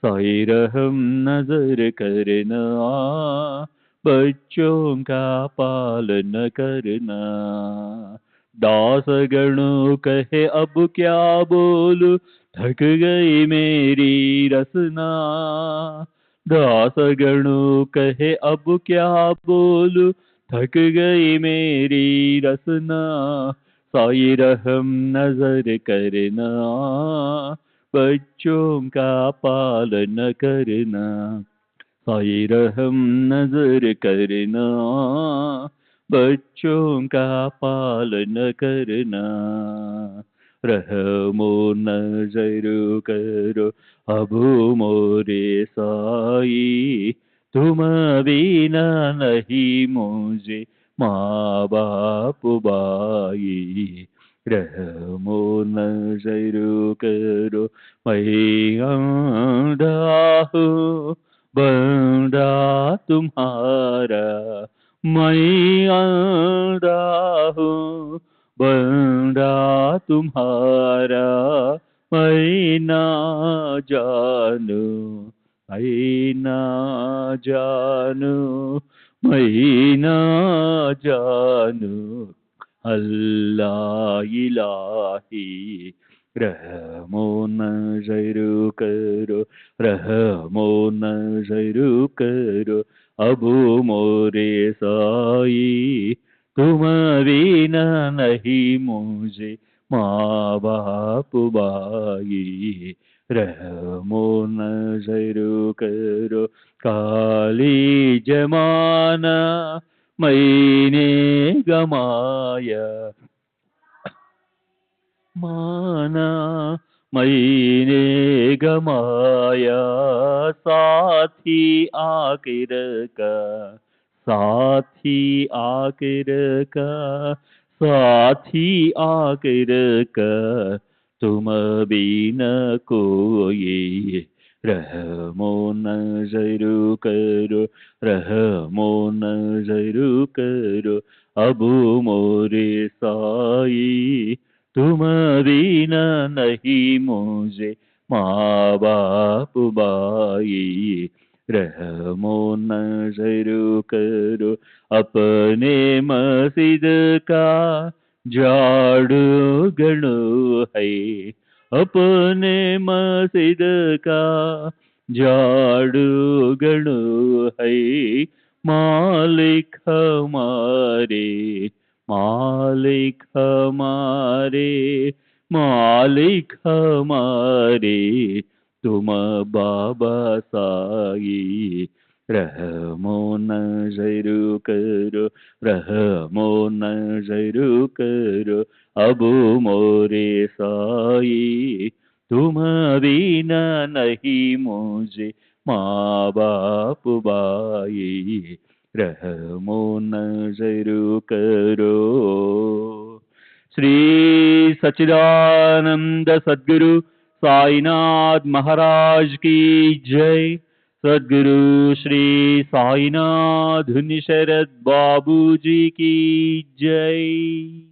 साई रहम नजर करना, बच्चों का पालन करना। दास गणों कहे अब क्या बोलूं, थक गई मेरी रसना, दास गणों कहे अब क्या बोलूं, थक गई मेरी रसना, साई रहम नजर करना, बच्चों का पालन करना, साई रहम नजर करना, बच्चों का पालन करना। रहमो नजर करो अब मोरे साई, तुम बिना नहीं मुझे माँ बाप भाई, रहमो नजर करो मैं अंधा हूँ बंदा तुम्हारा, मैं अंधा हूँ बंदा तुम्हारा, मैं ना जानू, मैं ना जानू, मैं ना जानू, अल्लाह इलाही, रहमो नजर करो, रहमो नजर करो अब मोरे साई, तुम बिना नहीं मुझे माँ बाप भाई, रहमो नजर करो काली जमाना मैंने गमाया, माना मैंने गमाया, साथी आखिर का, साथी आखिर का, साथी आखिर का, तुम बिना कोई, रहमो नजर करो, रहमो नजर करो अब मोरे साई, तुम बिना नहीं मुझे माँ बाप भाई, रहमो नजर करो अपने मस्जिद का झाड़ू गणो है, अपने मस्जिद का झाड़ू गणो है, मालिक हमारे, मालिक हमारे, मालिक हमारे, तुम बाबा साई, रहमो नजर करो, रहमो नजर करो अब मोरे साई, तुम बिना नहीं मुझे माँ बाप भाई, रहमो नजर करो। श्री सच्चिदानंद सद्गुरु साईनाथ महाराज की जय। सद्गुरु श्री साईनाथ शरद बाबू जी की जय।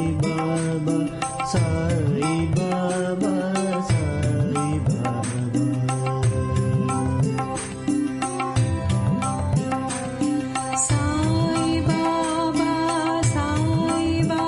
బాబా